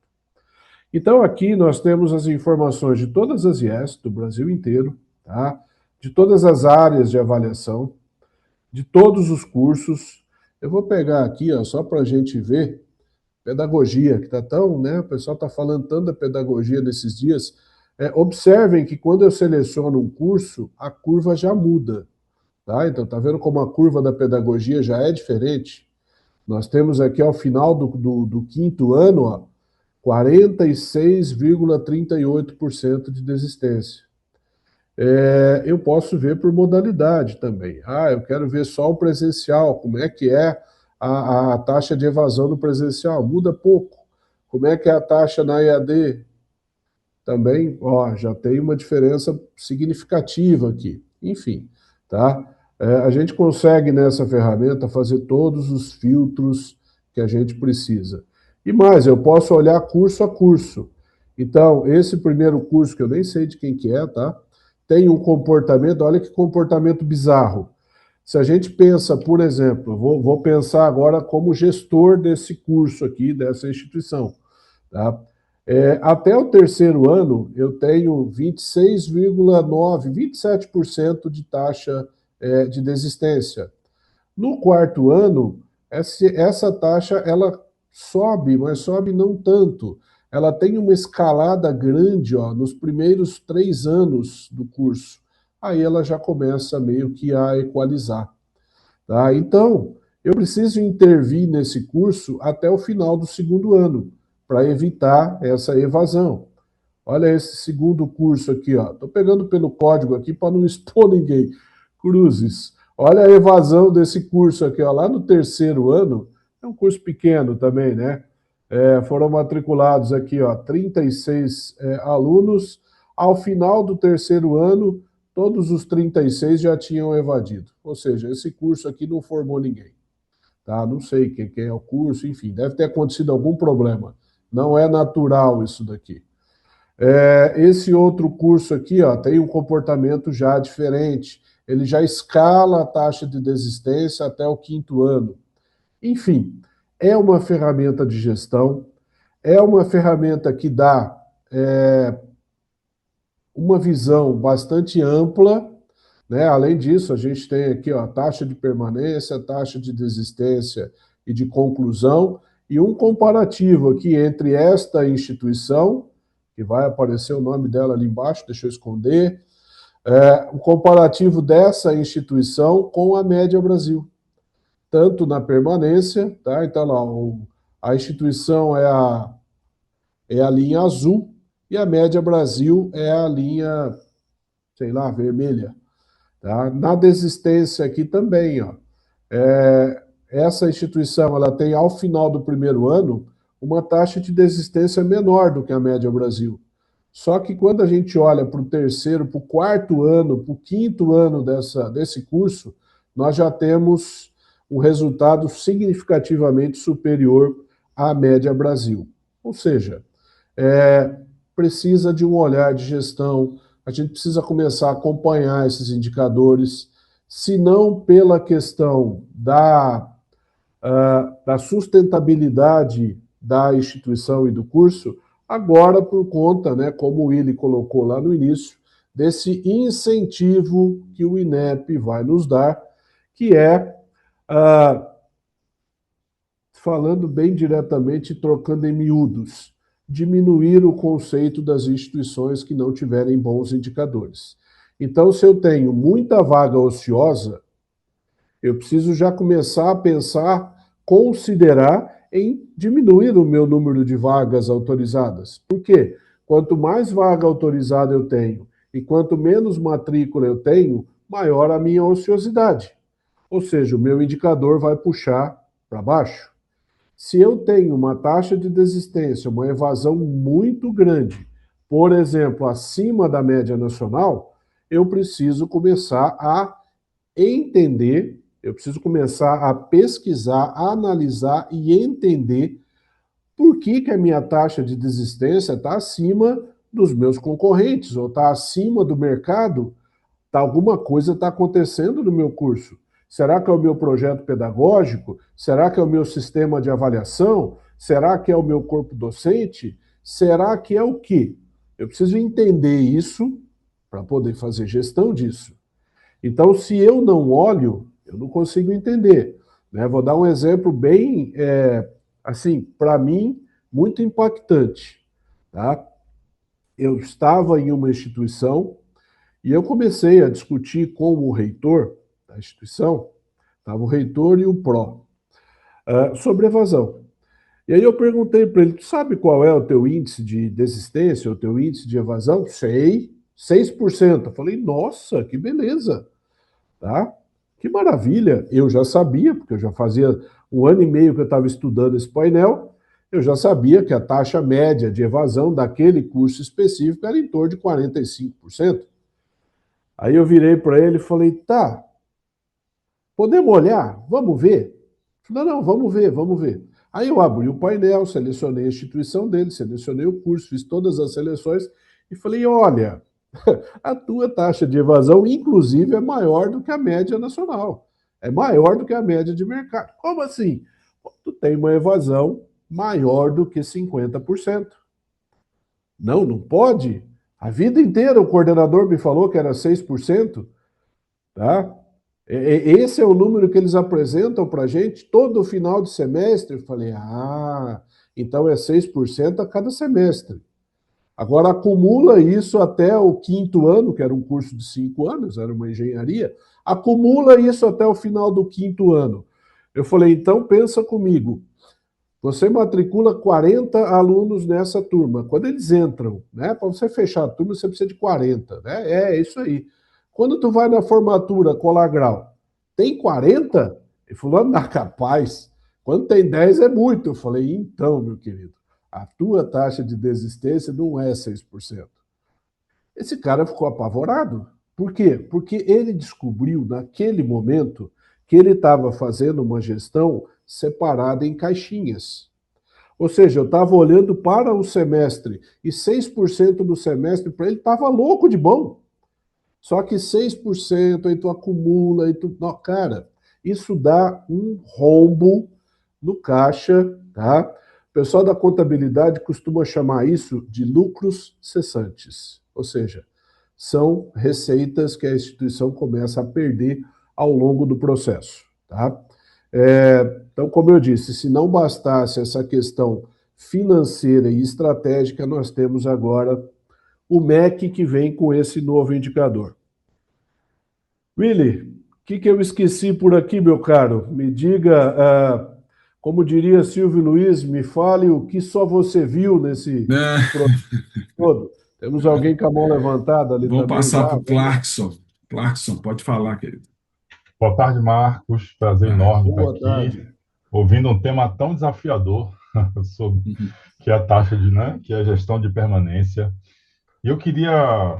Então, aqui nós temos as informações de todas as IES do Brasil inteiro, tá? De todas as áreas de avaliação, de todos os cursos. Eu vou pegar aqui, ó, só para a gente ver, pedagogia, que está tão, né? O pessoal está falando tanto da pedagogia nesses dias. Observem que quando eu seleciono um curso, a curva já muda, tá? Então, tá vendo como a curva da pedagogia já é diferente? Nós temos aqui ao final do quinto ano, ó, 46,38% de desistência. Eu posso ver por modalidade também. Eu quero ver só o presencial, como é que é a taxa de evasão no presencial, muda pouco. Como é que é a taxa na EAD? Também, ó, já tem uma diferença significativa aqui. Enfim, tá? A gente consegue nessa ferramenta fazer todos os filtros que a gente precisa. E mais, eu posso olhar curso a curso. Então, esse primeiro curso, que eu nem sei de quem que é, tá? Tem um comportamento, olha que comportamento bizarro. Se a gente pensa, por exemplo, vou pensar agora como gestor desse curso aqui, dessa instituição, tá? Até o terceiro ano, eu tenho 26,9%, 27% de taxa de desistência. No quarto ano, essa taxa ela sobe, mas sobe não tanto. Ela tem uma escalada grande, ó, nos primeiros 3 anos do curso. Aí ela já começa meio que a equalizar. Tá? Então, eu preciso intervir nesse curso até o final do segundo ano, para evitar essa evasão. Olha esse segundo curso aqui, ó. Estou pegando pelo código aqui para não expor ninguém. Cruzes. Olha a evasão desse curso aqui, ó, lá no terceiro ano, é um curso pequeno também, né? Foram matriculados aqui, ó, 36 alunos. Ao final do terceiro ano, todos os 36 já tinham evadido. Ou seja, esse curso aqui não formou ninguém. Tá? Não sei quem é o curso, enfim, deve ter acontecido algum problema. Não é natural isso daqui. Esse outro curso aqui, ó, tem um comportamento já diferente. Ele já escala a taxa de desistência até o quinto ano. Enfim, é uma ferramenta de gestão, é uma ferramenta que dá uma visão bastante ampla, né? Além disso, a gente tem aqui ó, a taxa de permanência, a taxa de desistência e de conclusão, e um comparativo aqui entre esta instituição, que vai aparecer o nome dela ali embaixo, deixa eu esconder, um comparativo dessa instituição com a média Brasil, tanto na permanência, tá? Então lá, a instituição é a linha azul e a média Brasil é a linha, sei lá, vermelha. Tá? Na desistência aqui também, ó, essa instituição ela tem, ao final do primeiro ano, uma taxa de desistência menor do que a média Brasil. Só que quando a gente olha para o terceiro, para o quarto ano, para o quinto ano desse curso, nós já temos um resultado significativamente superior à média Brasil. Ou seja, precisa de um olhar de gestão, a gente precisa começar a acompanhar esses indicadores, se não pela questão da sustentabilidade da instituição e do curso, agora por conta, né, como o Willy colocou lá no início, desse incentivo que o INEP vai nos dar, que é, falando bem diretamente, trocando em miúdos, diminuir o conceito das instituições que não tiverem bons indicadores. Então, se eu tenho muita vaga ociosa, eu preciso já começar a pensar, considerar em diminuir o meu número de vagas autorizadas. Por quê? Quanto mais vaga autorizada eu tenho e quanto menos matrícula eu tenho, maior a minha ociosidade. Ou seja, o meu indicador vai puxar para baixo. Se eu tenho uma taxa de desistência, uma evasão muito grande, por exemplo, acima da média nacional, eu preciso começar a entender, eu preciso começar a pesquisar, a analisar e entender por que a minha taxa de desistência está acima dos meus concorrentes ou está acima do mercado. Alguma coisa está acontecendo no meu curso. Será que é o meu projeto pedagógico? Será que é o meu sistema de avaliação? Será que é o meu corpo docente? Será que é o quê? Eu preciso entender isso para poder fazer gestão disso. Então, se eu não olho, eu não consigo entender. Né? Vou dar um exemplo bem, assim, para mim, muito impactante. Tá? Eu estava em uma instituição e eu comecei a discutir com o reitor da instituição, estava o reitor e o pró, sobre evasão. E aí eu perguntei para ele, tu sabe qual é o teu índice de desistência, o teu índice de evasão? Sei, 6%. Eu falei, nossa, que beleza, tá? Que maravilha. Eu já sabia, porque eu já fazia 1 ano e meio que eu estava estudando esse painel, eu já sabia que a taxa média de evasão daquele curso específico era em torno de 45%. Aí eu virei para ele e falei, tá, podemos olhar? Vamos ver? Não, vamos ver, vamos ver. Aí eu abri o painel, selecionei a instituição dele, selecionei o curso, fiz todas as seleções e falei, olha, a tua taxa de evasão, inclusive, é maior do que a média nacional. É maior do que a média de mercado. Como assim? Tu tem uma evasão maior do que 50%. Não, não pode. A vida inteira o coordenador me falou que era 6%. Tá? Esse é o número que eles apresentam para a gente todo final de semestre. Eu falei, então é 6% a cada semestre. Agora acumula isso até o quinto ano, que era um curso de 5 anos, era uma engenharia, acumula isso até o final do quinto ano. Eu falei, então pensa comigo, você matricula 40 alunos nessa turma. Quando eles entram, né, para você fechar a turma, você precisa de 40, né? É isso aí. Quando tu vai na formatura colar grau, Tem 40? Ele falou, não, capaz. Quando tem 10 é muito. Eu falei, então, meu querido, a tua taxa de desistência não é 6%. Esse cara ficou apavorado. Por quê? Porque ele descobriu, naquele momento, que ele estava fazendo uma gestão separada em caixinhas. Ou seja, eu estava olhando para o semestre e 6% do semestre para ele estava louco de bom. Só que 6% aí tu acumula, aí tu. Não, cara, isso dá um rombo no caixa, tá? O pessoal da contabilidade costuma chamar isso de lucros cessantes. Ou seja, são receitas que a instituição começa a perder ao longo do processo, tá? Então, como eu disse, se não bastasse essa questão financeira e estratégica, nós temos agora o MEC que vem com esse novo indicador. Willy, o que eu esqueci por aqui, meu caro? Me diga, como diria Silvio Luiz, me fale o que só você viu nesse É, processo todo. Temos alguém com a mão levantada ali vou também passar já? para o Vamos lá. Clarkson. Clarkson, pode falar, querido. Boa tarde, Marcos. Prazer enorme estar Boa aqui, tarde. ouvindo um tema tão desafiador sobre Uhum. que é a taxa de, né, que é a gestão de permanência. E eu queria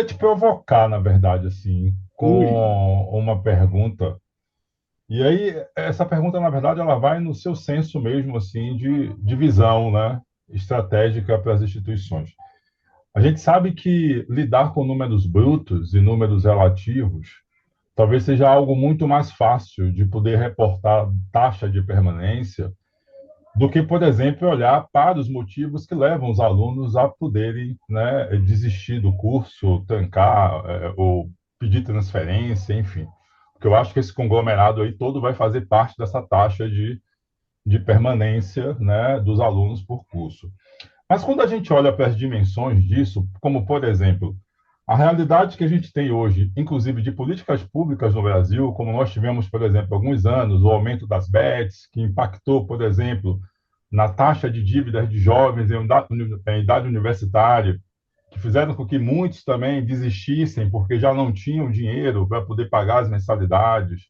te provocar, na verdade, assim, Ui, com uma pergunta. E aí, essa pergunta, na verdade, ela vai no seu senso mesmo, assim, de visão, né, estratégica para as instituições. A gente sabe que lidar com números brutos e números relativos talvez seja algo muito mais fácil de poder reportar taxa de permanência do que, por exemplo, olhar para os motivos que levam os alunos a poderem, né, desistir do curso, trancar, ou pedir transferência, enfim. Porque eu acho que esse conglomerado aí todo vai fazer parte dessa taxa de permanência, né, dos alunos por curso. Mas quando a gente olha para as dimensões disso, como, por exemplo, a realidade que a gente tem hoje, inclusive de políticas públicas no Brasil, como nós tivemos, por exemplo, há alguns anos, o aumento das bets, que impactou, por exemplo, na taxa de dívidas de jovens em idade universitária, que fizeram com que muitos também desistissem porque já não tinham dinheiro para poder pagar as mensalidades.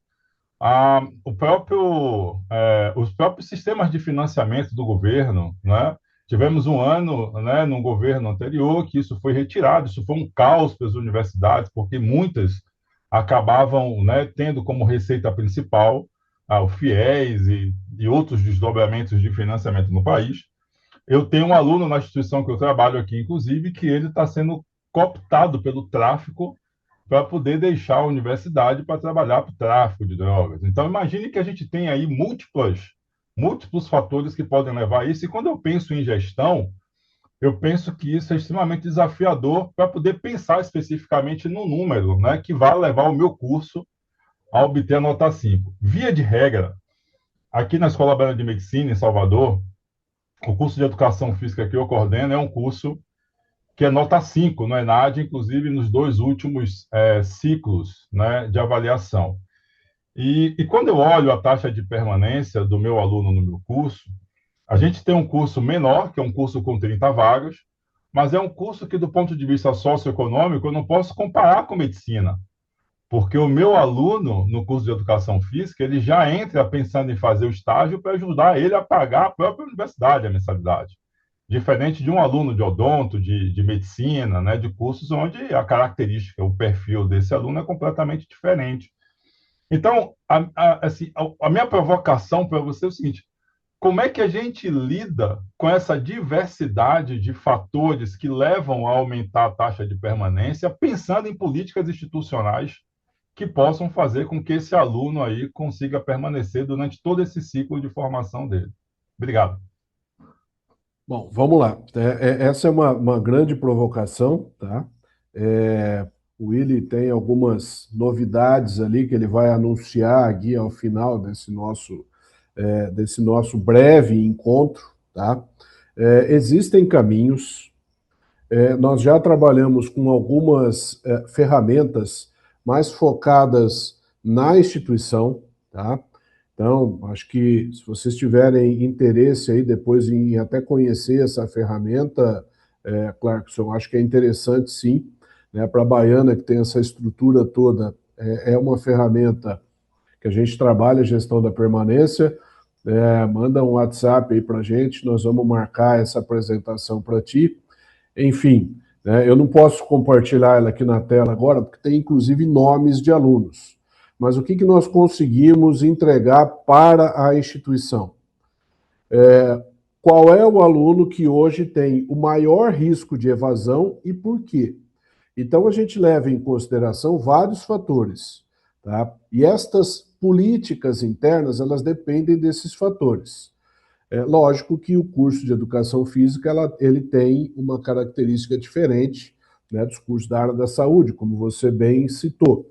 Os próprios sistemas de financiamento do governo, né? Tivemos um ano, né, no governo anterior que isso foi retirado, isso foi um caos para as universidades, porque muitas acabavam, né, tendo como receita principal o FIES e outros desdobramentos de financiamento no país. Eu tenho um aluno na instituição que eu trabalho aqui, inclusive, que ele está sendo cooptado pelo tráfico para poder deixar a universidade para trabalhar para o tráfico de drogas. Então, imagine que a gente tem aí múltiplos fatores que podem levar a isso. E quando eu penso em gestão, eu penso que isso é extremamente desafiador para poder pensar especificamente no número, né, que vai levar o meu curso a obter a nota 5. Via de regra, aqui na Escola Bela de Medicina, em Salvador, o curso de Educação Física que eu coordeno é um curso que é nota 5 no ENAD, inclusive nos dois últimos ciclos, né, de avaliação. E quando eu olho a taxa de permanência do meu aluno no meu curso, a gente tem um curso menor, que é um curso com 30 vagas, mas é um curso que, do ponto de vista socioeconômico, eu não posso comparar com medicina, porque o meu aluno, no curso de educação física, ele já entra pensando em fazer o estágio para ajudar ele a pagar a própria universidade, a mensalidade. Diferente de um aluno de odonto, de medicina, né, de cursos onde a característica, o perfil desse aluno é completamente diferente. Então, assim, a minha provocação para você é o seguinte: como é que a gente lida com essa diversidade de fatores que levam a aumentar a taxa de permanência, pensando em políticas institucionais que possam fazer com que esse aluno aí consiga permanecer durante todo esse ciclo de formação dele? Obrigado. bom, vamos lá. Essa é uma grande provocação, tá? O Willy tem algumas novidades ali que ele vai anunciar aqui ao final desse nosso breve encontro, tá? Existem caminhos, nós já trabalhamos com algumas ferramentas mais focadas na instituição, tá? Então, acho que se vocês tiverem interesse aí depois em até conhecer essa ferramenta, Clarkson, acho que é interessante sim, né? Para a Baiana, que tem essa estrutura toda, é uma ferramenta que a gente trabalha a gestão da permanência, manda um WhatsApp aí para a gente, nós vamos marcar essa apresentação para ti. Enfim, né, eu não posso compartilhar ela aqui na tela agora, porque tem inclusive nomes de alunos. Mas o que nós conseguimos entregar para a instituição? Qual é o aluno que hoje tem o maior risco de evasão e por quê? Então, a gente leva em consideração vários fatores, tá? E estas políticas internas, elas dependem desses fatores. É lógico que o curso de educação física, ele tem uma característica diferente, né, dos cursos da área da saúde, como você bem citou.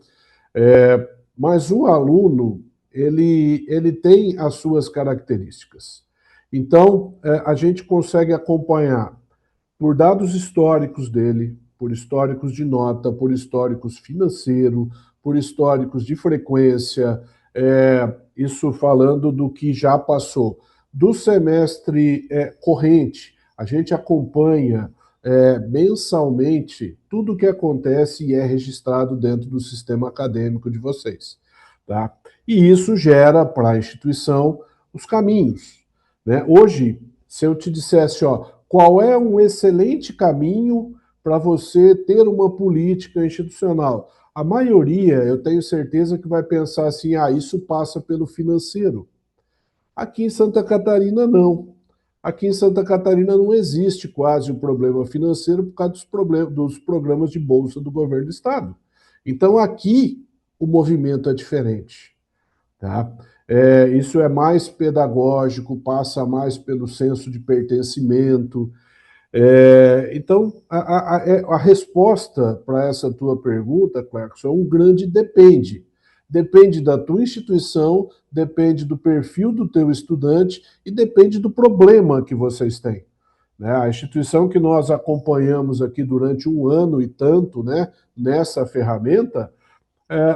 Mas o aluno, ele tem as suas características. Então, a gente consegue acompanhar por dados históricos dele, por históricos de nota, por históricos financeiro, por históricos de frequência, isso falando do que já passou. Do semestre corrente, a gente acompanha mensalmente tudo o que acontece e é registrado dentro do sistema acadêmico de vocês. Tá? E isso gera para a instituição os caminhos. Né? Hoje, se eu te dissesse, qual é um excelente caminho para você ter uma política institucional? A maioria, eu tenho certeza que vai pensar assim, isso passa pelo financeiro. Aqui em Santa Catarina, não. Aqui em Santa Catarina não existe quase um problema financeiro por causa dos programas de bolsa do governo do estado. Então, aqui, o movimento é diferente. Tá? Isso é mais pedagógico, passa mais pelo senso de pertencimento. Então, a resposta para essa tua pergunta, Clarkson, é um grande depende. Depende da tua instituição, depende do perfil do teu estudante e depende do problema que vocês têm. Né? A instituição que nós acompanhamos aqui durante 1 ano e tanto, né, nessa ferramenta,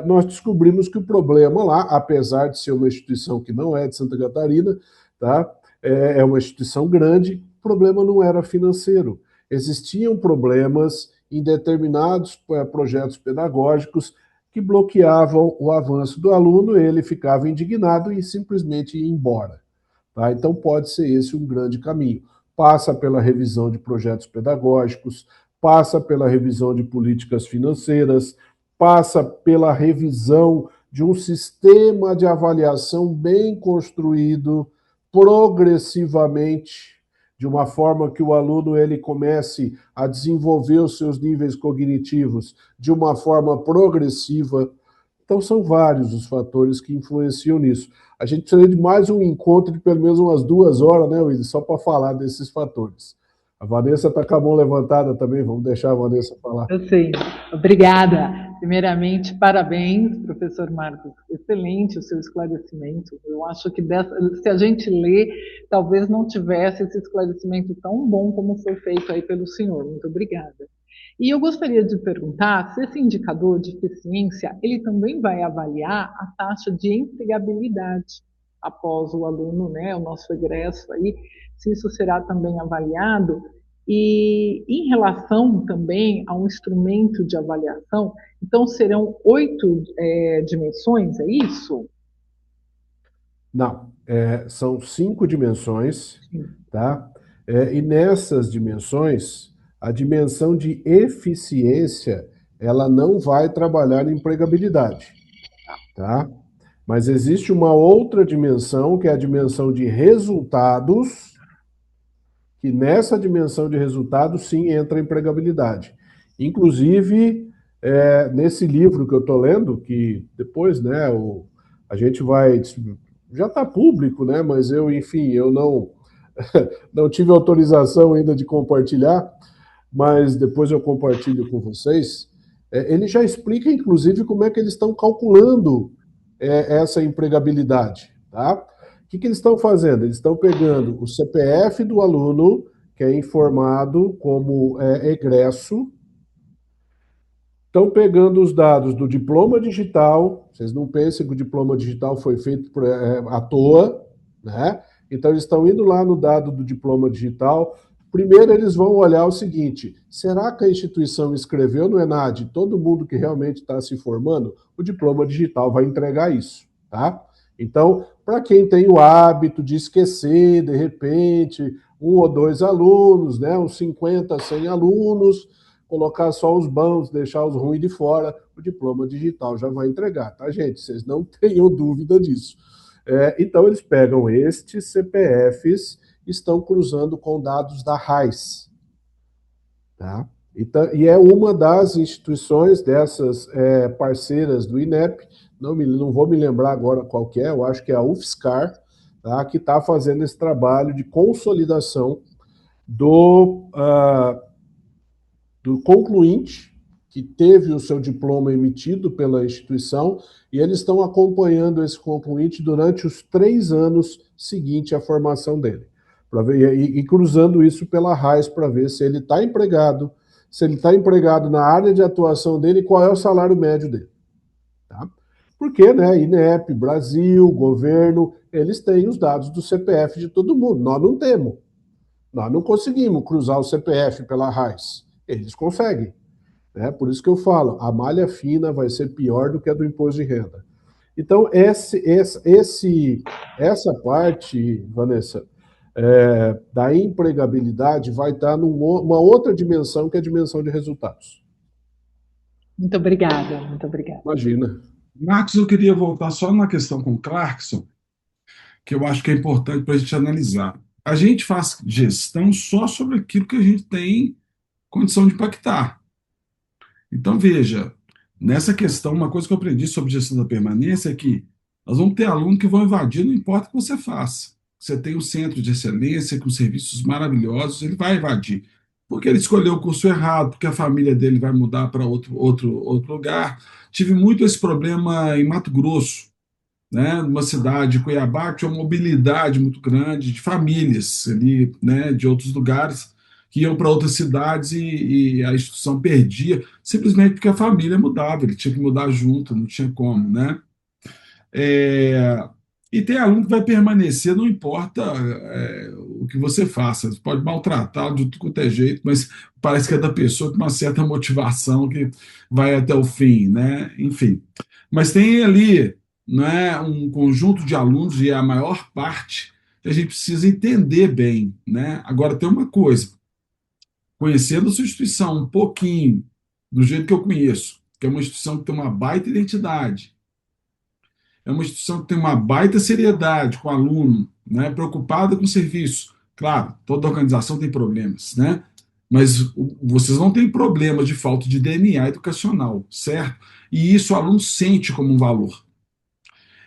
nós descobrimos que o problema lá, apesar de ser uma instituição que não é de Santa Catarina, tá, é uma instituição grande, o problema não era financeiro. Existiam problemas em determinados projetos pedagógicos que bloqueavam o avanço do aluno, ele ficava indignado e simplesmente ia embora. Tá? Então pode ser esse um grande caminho. Passa pela revisão de projetos pedagógicos, passa pela revisão de políticas financeiras, passa pela revisão de um sistema de avaliação bem construído, progressivamente, de uma forma que o aluno ele comece a desenvolver os seus níveis cognitivos de uma forma progressiva. Então, são vários os fatores que influenciam nisso. A gente precisa de mais um encontro de pelo menos umas 2 horas, né, Willis, só para falar desses fatores. A Vanessa está com a mão levantada também, vamos deixar a Vanessa falar. Eu sei. Obrigada. Primeiramente, parabéns, professor Marcos. Excelente o seu esclarecimento. Eu acho que se a gente lê, talvez não tivesse esse esclarecimento tão bom como foi feito aí pelo senhor. Muito obrigada. E eu gostaria de perguntar se esse indicador de eficiência, ele também vai avaliar a taxa de empregabilidade após o aluno, né, o nosso egresso aí, se isso será também avaliado. E em relação também a um instrumento de avaliação, então serão 8 dimensões, é isso? Não, são 5 dimensões, tá? E nessas dimensões, a dimensão de eficiência, ela não vai trabalhar em empregabilidade, tá? Mas existe uma outra dimensão, que é a dimensão de resultados, que nessa dimensão de resultados, sim, entra a empregabilidade. Inclusive, nesse livro que eu estou lendo, que depois, né, a gente vai... Já está público, né, mas eu não tive autorização ainda de compartilhar, mas depois eu compartilho com vocês. Ele já explica, inclusive, como é que eles estão calculando essa empregabilidade, tá? O que eles estão fazendo? Eles estão pegando o CPF do aluno, que é informado como egresso, estão pegando os dados do diploma digital, vocês não pensem que o diploma digital foi feito à toa, né? Então eles estão indo lá no dado do diploma digital. Primeiro eles vão olhar o seguinte, será que a instituição escreveu no ENAD todo mundo que realmente está se formando? O diploma digital vai entregar isso. tá? Então, para quem tem o hábito de esquecer, de repente, um ou dois alunos, né, uns 50, 100 alunos, colocar só os bons, deixar os ruins de fora, o diploma digital já vai entregar, tá, gente? Vocês não tenham dúvida disso. Então, eles pegam estes CPFs, estão cruzando com dados da RAIS, tá? Então, e é uma das instituições dessas parceiras do INEP, não vou me lembrar agora qual que é, eu acho que é a UFSCar, tá? Que está fazendo esse trabalho de consolidação do concluinte, que teve o seu diploma emitido pela instituição, e eles estão acompanhando esse concluinte durante os 3 anos seguintes à formação dele. Ver, e cruzando isso pela RAIS para ver se ele está empregado, se ele está empregado na área de atuação dele e qual é o salário médio dele. Tá? Porque, né, INEP, Brasil, governo, eles têm os dados do CPF de todo mundo. Nós não temos. Nós não conseguimos cruzar o CPF pela RAIS. Eles conseguem. Né? Por isso que eu falo, a malha fina vai ser pior do que a do imposto de renda. Então, essa parte, Vanessa, da empregabilidade vai estar numa outra dimensão, que é a dimensão de resultados. Muito obrigada, muito obrigada. Imagina. Marcos, eu queria voltar só na questão com o Clarkson, que eu acho que é importante para a gente analisar. A gente faz gestão só sobre aquilo que a gente tem condição de impactar. Então, veja, nessa questão, uma coisa que eu aprendi sobre gestão da permanência é que nós vamos ter alunos que vão invadir, não importa o que você faça. Você tem um centro de excelência com serviços maravilhosos, ele vai invadir. Porque ele escolheu o curso errado, porque a família dele vai mudar para outro lugar. Tive muito esse problema em Mato Grosso, né, numa cidade, Cuiabá, que tinha uma mobilidade muito grande de famílias ali, né, de outros lugares que iam para outras cidades e a instituição perdia, simplesmente porque a família mudava, ele tinha que mudar junto, não tinha como, né? É, e tem aluno que vai permanecer, não importa o que você faça, você pode maltratá-lo de tudo quanto é jeito, mas parece que é da pessoa com uma certa motivação que vai até o fim, né? Enfim. Mas tem ali, né, um conjunto de alunos, e é a maior parte, que a gente precisa entender bem, né? Agora, tem uma coisa, conhecendo a sua instituição um pouquinho, do jeito que eu conheço, que é uma instituição que tem uma baita identidade, é uma instituição que tem uma baita seriedade com o aluno, né, preocupada com o serviço. Claro, toda organização tem problemas, né? Mas vocês não têm problemas de falta de DNA educacional, certo? E isso o aluno sente como um valor.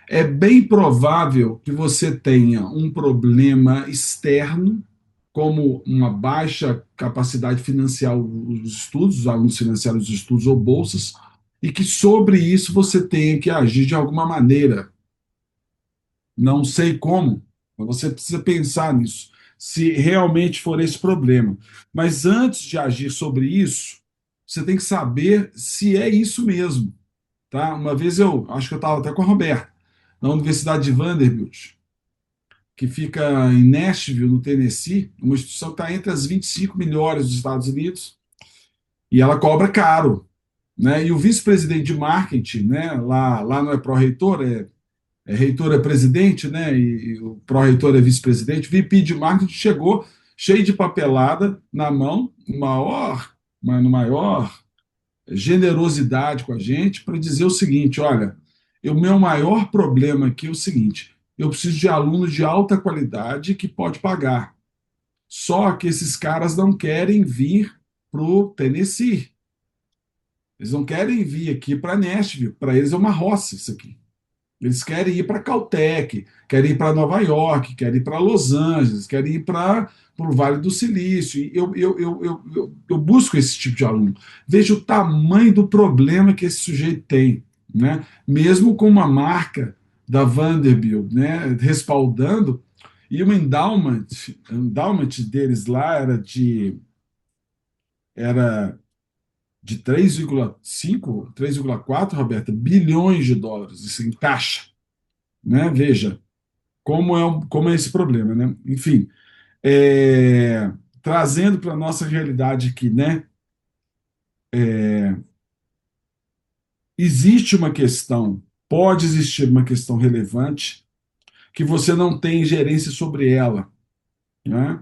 É bem provável que você tenha um problema externo, como uma baixa capacidade financiar os estudos, os alunos financiaram os estudos ou bolsas, e que sobre isso você tenha que agir de alguma maneira. Não sei como, mas você precisa pensar nisso, se realmente for esse problema. Mas antes de agir sobre isso, você tem que saber se é isso mesmo. Tá? Uma vez eu acho que eu estava até com a Roberta, na Universidade de Vanderbilt, que fica em Nashville, no Tennessee, uma instituição que está entre as 25 melhores dos Estados Unidos, e ela cobra caro. Né? E o vice-presidente de marketing, né, lá não é pró-reitor, reitor é presidente, né, e o pró-reitor é vice-presidente, o VP de marketing chegou cheio de papelada na mão, no maior generosidade com a gente, para dizer o seguinte: olha, o meu maior problema aqui é o seguinte, eu preciso de alunos de alta qualidade que pode pagar. Só que esses caras não querem vir para o Tennessee. Eles não querem vir aqui para Nashville. Para eles é uma roça isso aqui. Eles querem ir para Caltech, querem ir para Nova York, querem ir para Los Angeles, querem ir para o Vale do Silício. E eu busco esse tipo de aluno. Veja o tamanho do problema que esse sujeito tem. Né? Mesmo com uma marca da Vanderbilt, né, respaldando, e o endowment deles lá era de 3,5, 3,4, Roberta, bilhões de dólares, isso em caixa. Né? Veja como é esse problema. Né? Enfim, trazendo para a nossa realidade aqui, né? Existe uma questão Pode existir uma questão relevante que você não tem gerência sobre ela, né?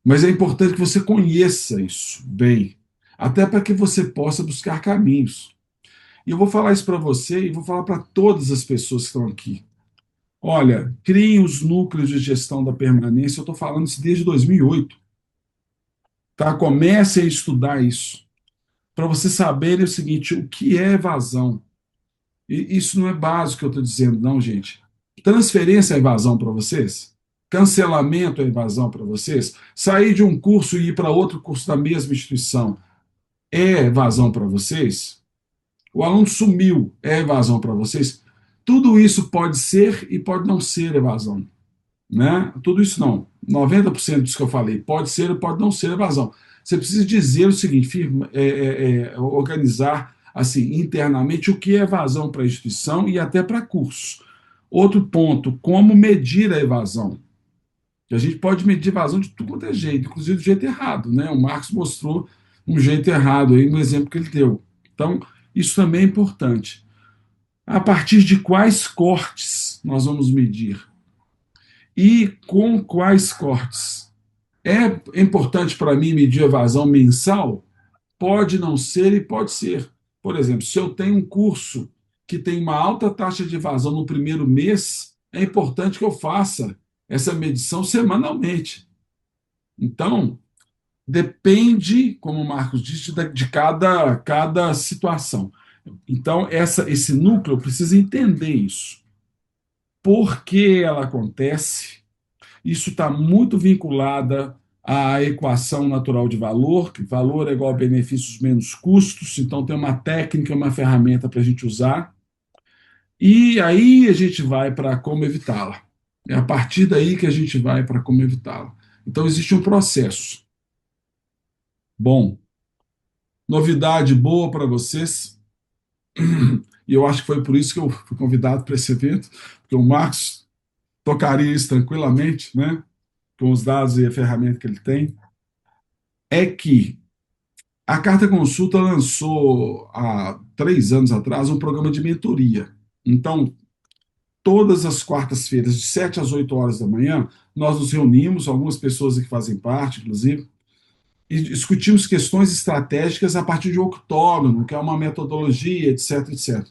Mas é importante que você conheça isso bem, até para que você possa buscar caminhos. E eu vou falar isso para você e vou falar para todas as pessoas que estão aqui. Olha, criem os núcleos de gestão da permanência. Eu estou falando isso desde 2008. Tá? Comece a estudar isso, para você saberem o seguinte: o que é evasão? E isso não é básico que eu estou dizendo, não, gente. Transferência é evasão para vocês? Cancelamento é evasão para vocês? Sair de um curso e ir para outro curso da mesma instituição é evasão para vocês? O aluno sumiu, é evasão para vocês? Tudo isso pode ser e pode não ser evasão, né? Tudo isso não. 90% disso que eu falei pode ser e pode não ser evasão. Você precisa dizer o seguinte, organizar assim internamente o que é evasão para a instituição e até para curso. Outro ponto, como medir a evasão. A gente pode medir evasão de tudo quanto é jeito, inclusive do jeito errado, né? O Marcos mostrou um jeito errado aí no exemplo que ele deu. Então, isso também é importante. A partir de quais cortes nós vamos medir? E com quais cortes? É importante para mim medir a evasão mensal? Pode não ser e pode ser. Por exemplo, se eu tenho um curso que tem uma alta taxa de evasão no primeiro mês, é importante que eu faça essa medição semanalmente. Então, depende, como o Marcos disse, de cada situação. Então, esse núcleo precisa entender isso. Por que ela acontece? Isso está muito vinculada à equação natural de valor, que valor é igual a benefícios menos custos, então tem uma técnica, uma ferramenta para a gente usar, e aí a gente vai para como evitá-la. É a partir daí que a gente vai para como evitá-la. Então existe um processo. Bom, novidade boa para vocês, e eu acho que foi por isso que eu fui convidado para esse evento, porque o Marcos tocaria isso tranquilamente, né? Com os dados e a ferramenta que ele tem, é que a Carta Consulta lançou há 3 anos atrás um programa de mentoria. Então, todas as quartas-feiras, de 7 às 8 horas da manhã, nós nos reunimos, algumas pessoas que fazem parte, inclusive, e discutimos questões estratégicas a partir de um octógono, que é uma metodologia, etc, etc.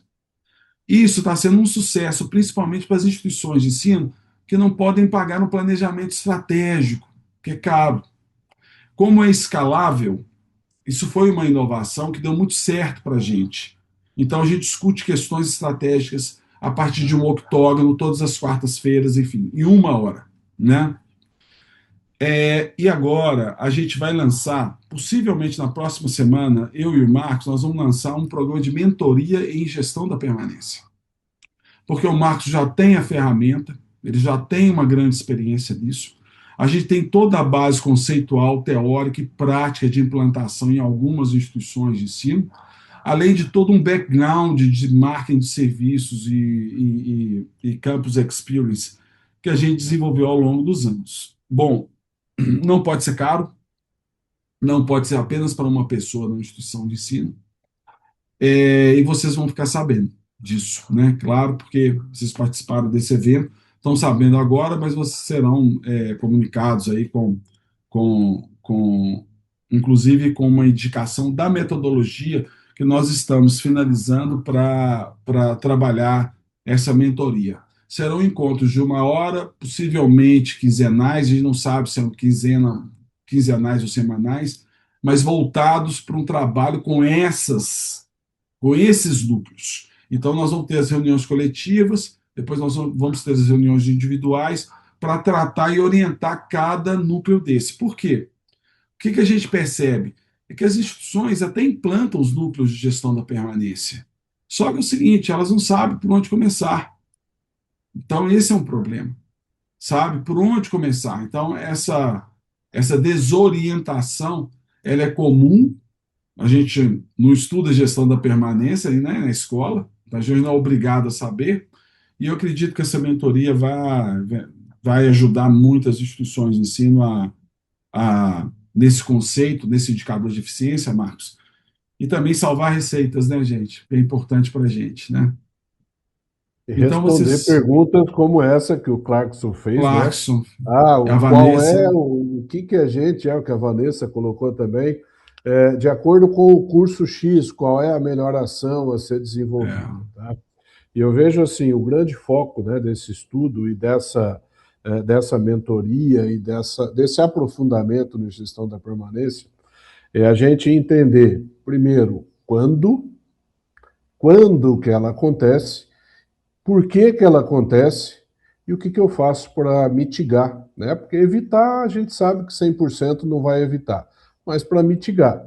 Isso está sendo um sucesso, principalmente para as instituições de ensino que não podem pagar no planejamento estratégico, que é caro. Como é escalável, isso foi uma inovação que deu muito certo para a gente. Então, a gente discute questões estratégicas a partir de um octógono, todas as quartas-feiras, enfim, em 1 hora, né? E agora, a gente vai lançar, possivelmente na próxima semana, eu e o Marcos, nós vamos lançar um programa de mentoria em gestão da permanência. Porque o Marcos já tem a ferramenta, ele já tem uma grande experiência nisso. A gente tem toda a base conceitual, teórica e prática de implantação em algumas instituições de ensino, além de todo um background de marketing de serviços e campus experience que a gente desenvolveu ao longo dos anos. Bom, não pode ser caro, não pode ser apenas para uma pessoa na instituição de ensino, e vocês vão ficar sabendo disso, né? Claro, porque vocês participaram desse evento, estão sabendo agora, mas vocês serão comunicados aí com, inclusive com uma indicação da metodologia que nós estamos finalizando para trabalhar essa mentoria. Serão encontros de 1 hora, possivelmente quinzenais, a gente não sabe se são quinzenais ou semanais, mas voltados para um trabalho com esses núcleos. Então, nós vamos ter as reuniões coletivas, depois nós vamos ter as reuniões individuais, para tratar e orientar cada núcleo desse. Por quê? O que a gente percebe? É que as instituições até implantam os núcleos de gestão da permanência. Só que é o seguinte, elas não sabem por onde começar. Então, esse é um problema. Sabe por onde começar. Então, essa desorientação, ela é comum. A gente não estuda gestão da permanência, né, na escola, a gente não é obrigado a saber, e eu acredito que essa mentoria vai ajudar muitas instituições de ensino nesse conceito, nesse indicador de eficiência, Marcos, e também salvar receitas, né, gente? É importante para a gente, né? E Então responder vocês, perguntas como essa que o Clarkson fez, né? Clarkson, Ah, a qual é Vanessa, o que a gente, o que a Vanessa colocou também, de acordo com o curso X, qual é a melhor ação a ser desenvolvida, é, tá? E eu vejo assim, o grande foco, né, desse estudo e dessa mentoria e desse aprofundamento na gestão da permanência é a gente entender, primeiro, quando que ela acontece, por que ela acontece e o que eu faço para mitigar, né? Porque evitar, a gente sabe que 100% não vai evitar, mas para mitigar,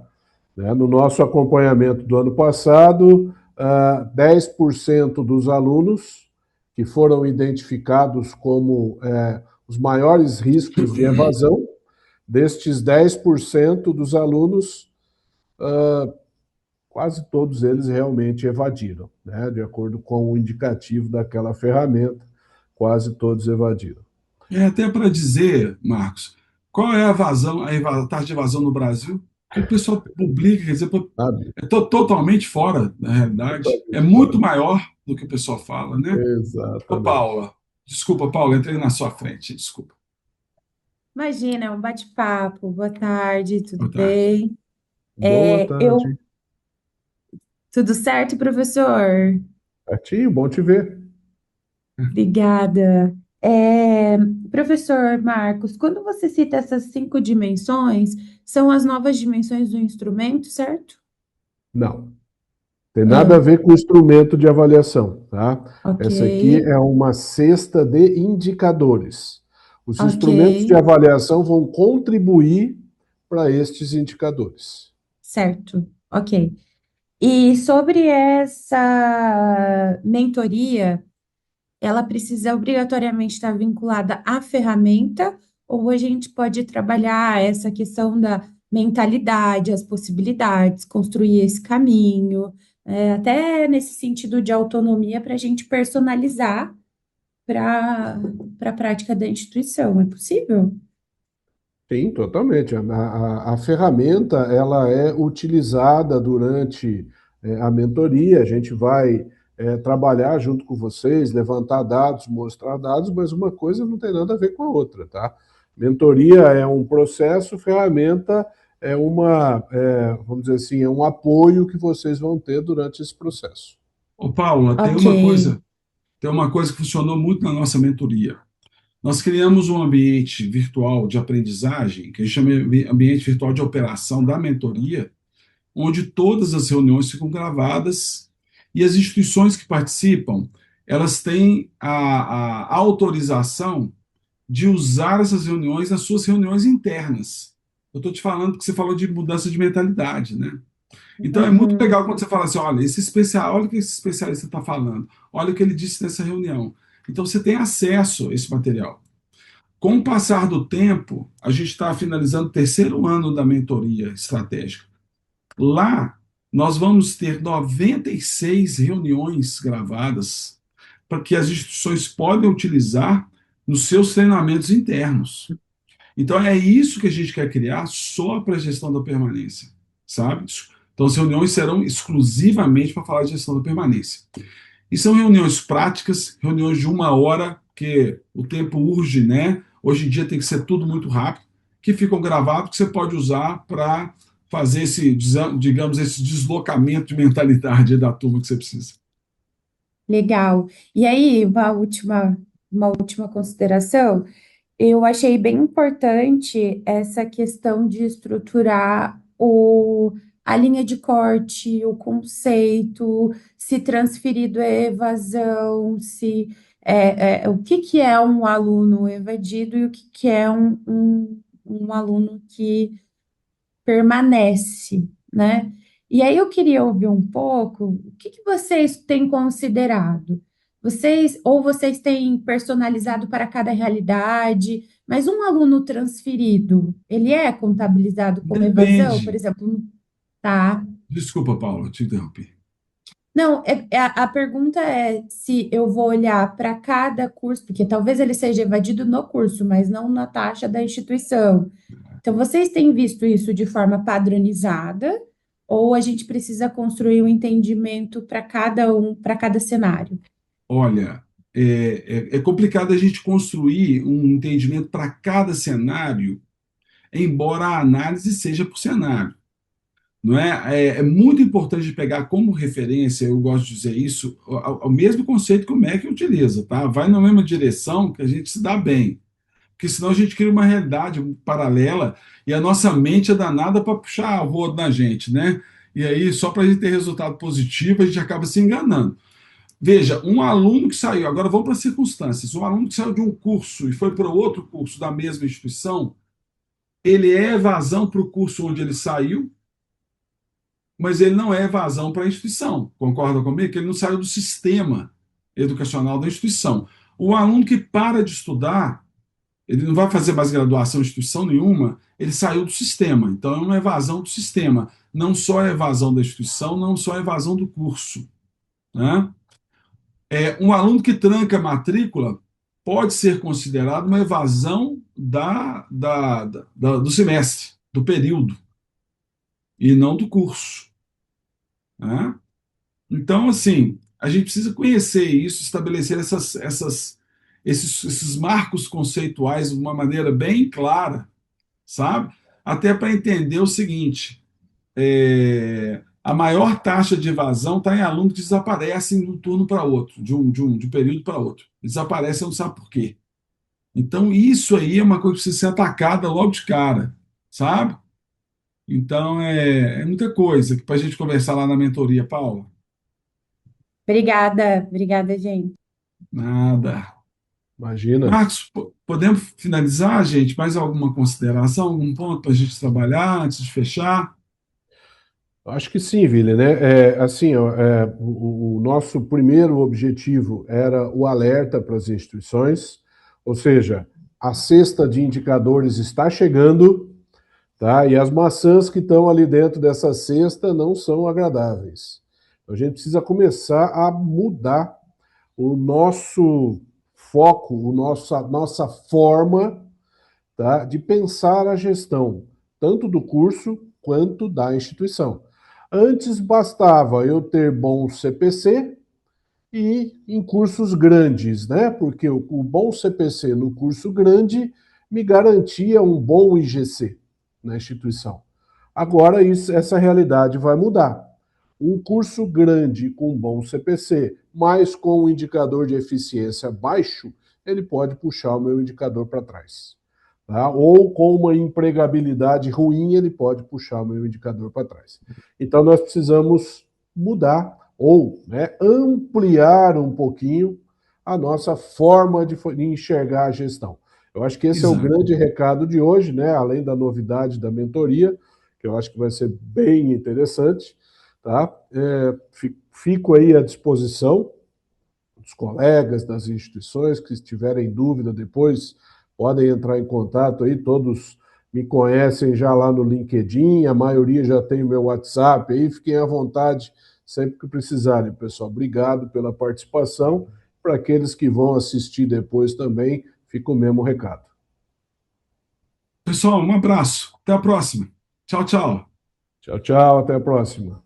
né? No nosso acompanhamento do ano passado, 10% dos alunos que foram identificados como os maiores riscos de evasão, destes 10% dos alunos, quase todos eles realmente evadiram, né? De acordo com o indicativo daquela ferramenta, quase todos evadiram. é até para dizer, Marcos, qual é a vazão, a taxa de evasão no Brasil? Que o pessoal publica, quer dizer, pô, Sabe? é totalmente fora da realidade, é Totalmente muito fora. maior do que o pessoal fala, né? Ô, Exatamente. Paula, desculpa, Paula, entrei na sua frente, desculpa. Imagina, é um bate-papo. Boa tarde, tudo Boa tarde. bem? Boa Eu, tarde. tudo certo, professor? Certinho, bom te ver. Obrigada. É, professor Marcos, quando você cita essas 5 dimensões, são as novas dimensões do instrumento, certo? Não, tem nada a Ah, ver com o instrumento de avaliação, tá? ok, Essa aqui é uma cesta de indicadores. Os ok, instrumentos de avaliação vão contribuir para estes indicadores. certo, ok. E sobre essa mentoria, ela precisa obrigatoriamente estar vinculada à ferramenta, ou a gente pode trabalhar essa questão da mentalidade, as possibilidades, construir esse caminho, até nesse sentido de autonomia para a gente personalizar para a prática da instituição. É possível? Sim, totalmente. A ferramenta ela é utilizada durante a mentoria. A gente vai trabalhar junto com vocês, levantar dados, mostrar dados, mas uma coisa não tem nada a ver com a outra, tá? Mentoria é um processo, ferramenta vamos dizer assim, é um apoio que vocês vão ter durante esse processo. Ô, Paula, Ok, tem uma coisa que funcionou muito na nossa mentoria. Nós criamos um ambiente virtual de aprendizagem, que a gente chama de ambiente virtual de operação da mentoria, onde todas as reuniões ficam gravadas e as instituições que participam, elas têm a autorização de usar essas reuniões nas suas reuniões internas. Eu estou te falando que você falou de mudança de mentalidade, né? Então é muito uhum, legal quando você fala assim, olha o que esse especialista está falando, olha o que ele disse nessa reunião. Então você tem acesso a esse material. Com o passar do tempo, a gente está finalizando o terceiro ano da mentoria estratégica. Lá, nós vamos ter 96 reuniões gravadas para que as instituições podem utilizar nos seus treinamentos internos. Então, é isso que a gente quer criar só para a gestão da permanência, sabe? Então, as reuniões serão exclusivamente para falar de gestão da permanência. E são reuniões práticas, reuniões de 1 hora, que o tempo urge, né? Hoje em dia tem que ser tudo muito rápido, que ficam gravados, que você pode usar para fazer esse, digamos, esse deslocamento de mentalidade da turma que você precisa. legal. E aí, uma última consideração. Eu achei bem importante essa questão de estruturar a linha de corte, o conceito, se transferido é evasão, se o que que é um aluno evadido e o que que é um aluno que permanece, né? E aí eu queria ouvir um pouco o que que vocês têm considerado. Vocês têm personalizado para cada realidade, mas um aluno transferido, ele é contabilizado como evasão, por Depende. exemplo, tá? Desculpa, Paula, te interrompi. Não, a pergunta é se eu vou olhar para cada curso, porque talvez ele seja evadido no curso, mas não na taxa da instituição. Então, vocês têm visto isso de forma padronizada, ou a gente precisa construir um entendimento para cada cenário? Olha, é complicado a gente construir um entendimento para cada cenário, embora a análise seja por cenário. Não é? É muito importante pegar como referência, eu gosto de dizer isso, o mesmo conceito que o MEC utiliza, tá? Vai na mesma direção que a gente se dá bem. Porque senão a gente cria uma realidade paralela e a nossa mente é danada para puxar o rodo na gente, né? E aí, só para a gente ter resultado positivo, a gente acaba se enganando. Veja, um aluno que saiu, agora vamos para as circunstâncias, um aluno que saiu de um curso e foi para outro curso da mesma instituição, ele é evasão para o curso onde ele saiu, mas ele não é evasão para a instituição. Concorda comigo? Que ele não saiu do sistema educacional da instituição. O aluno que para de estudar, ele não vai fazer mais graduação em instituição nenhuma, ele saiu do sistema. Então é uma evasão do sistema. Não só a evasão da instituição, não só a evasão do curso. Né? Um aluno que tranca a matrícula pode ser considerado uma evasão do semestre, do período, e não do curso. Né? Então, assim, a gente precisa conhecer isso, estabelecer esses marcos conceituais de uma maneira bem clara, sabe? Até para entender o seguinte: a maior taxa de evasão está em alunos que desaparecem de um turno para outro, de um período para outro. Desaparecem, não sabe por quê. Então, isso aí é uma coisa que precisa ser atacada logo de cara, sabe? Então, é muita coisa que para a gente conversar lá na mentoria, Paula. Obrigada, obrigada, gente. Nada. Imagina. Marcos, podemos finalizar, gente? Mais alguma consideração, algum ponto para a gente trabalhar antes de fechar? Acho que sim, Vili, né? Assim, ó, o nosso primeiro objetivo era o alerta para as instituições, ou seja, a cesta de indicadores está chegando, tá? E as maçãs que estão ali dentro dessa cesta não são agradáveis. A gente precisa começar a mudar o nosso foco, nossa forma, tá, de pensar a gestão, tanto do curso quanto da instituição. Antes bastava eu ter bom CPC e em cursos grandes, né? Porque o bom CPC no curso grande me garantia um bom IGC na instituição. Agora essa realidade vai mudar. Um curso grande com bom CPC, mas com um indicador de eficiência baixo, ele pode puxar o meu indicador para trás. Tá? Ou com uma empregabilidade ruim, ele pode puxar o meu indicador para trás. Então, nós precisamos mudar ou, né, ampliar um pouquinho a nossa forma de enxergar a gestão. Eu acho que esse é o Exato. grande recado de hoje, né? Além da novidade da mentoria, que eu acho que vai ser bem interessante. Tá? Fico aí à disposição dos colegas, das instituições que estiverem dúvida depois, podem entrar em contato aí, todos me conhecem já lá no LinkedIn, a maioria já tem o meu WhatsApp aí, fiquem à vontade sempre que precisarem, pessoal. Obrigado pela participação. Para aqueles que vão assistir depois também, fica o mesmo recado. Pessoal, um abraço. Até a próxima. Tchau, tchau. Tchau, tchau, até a próxima.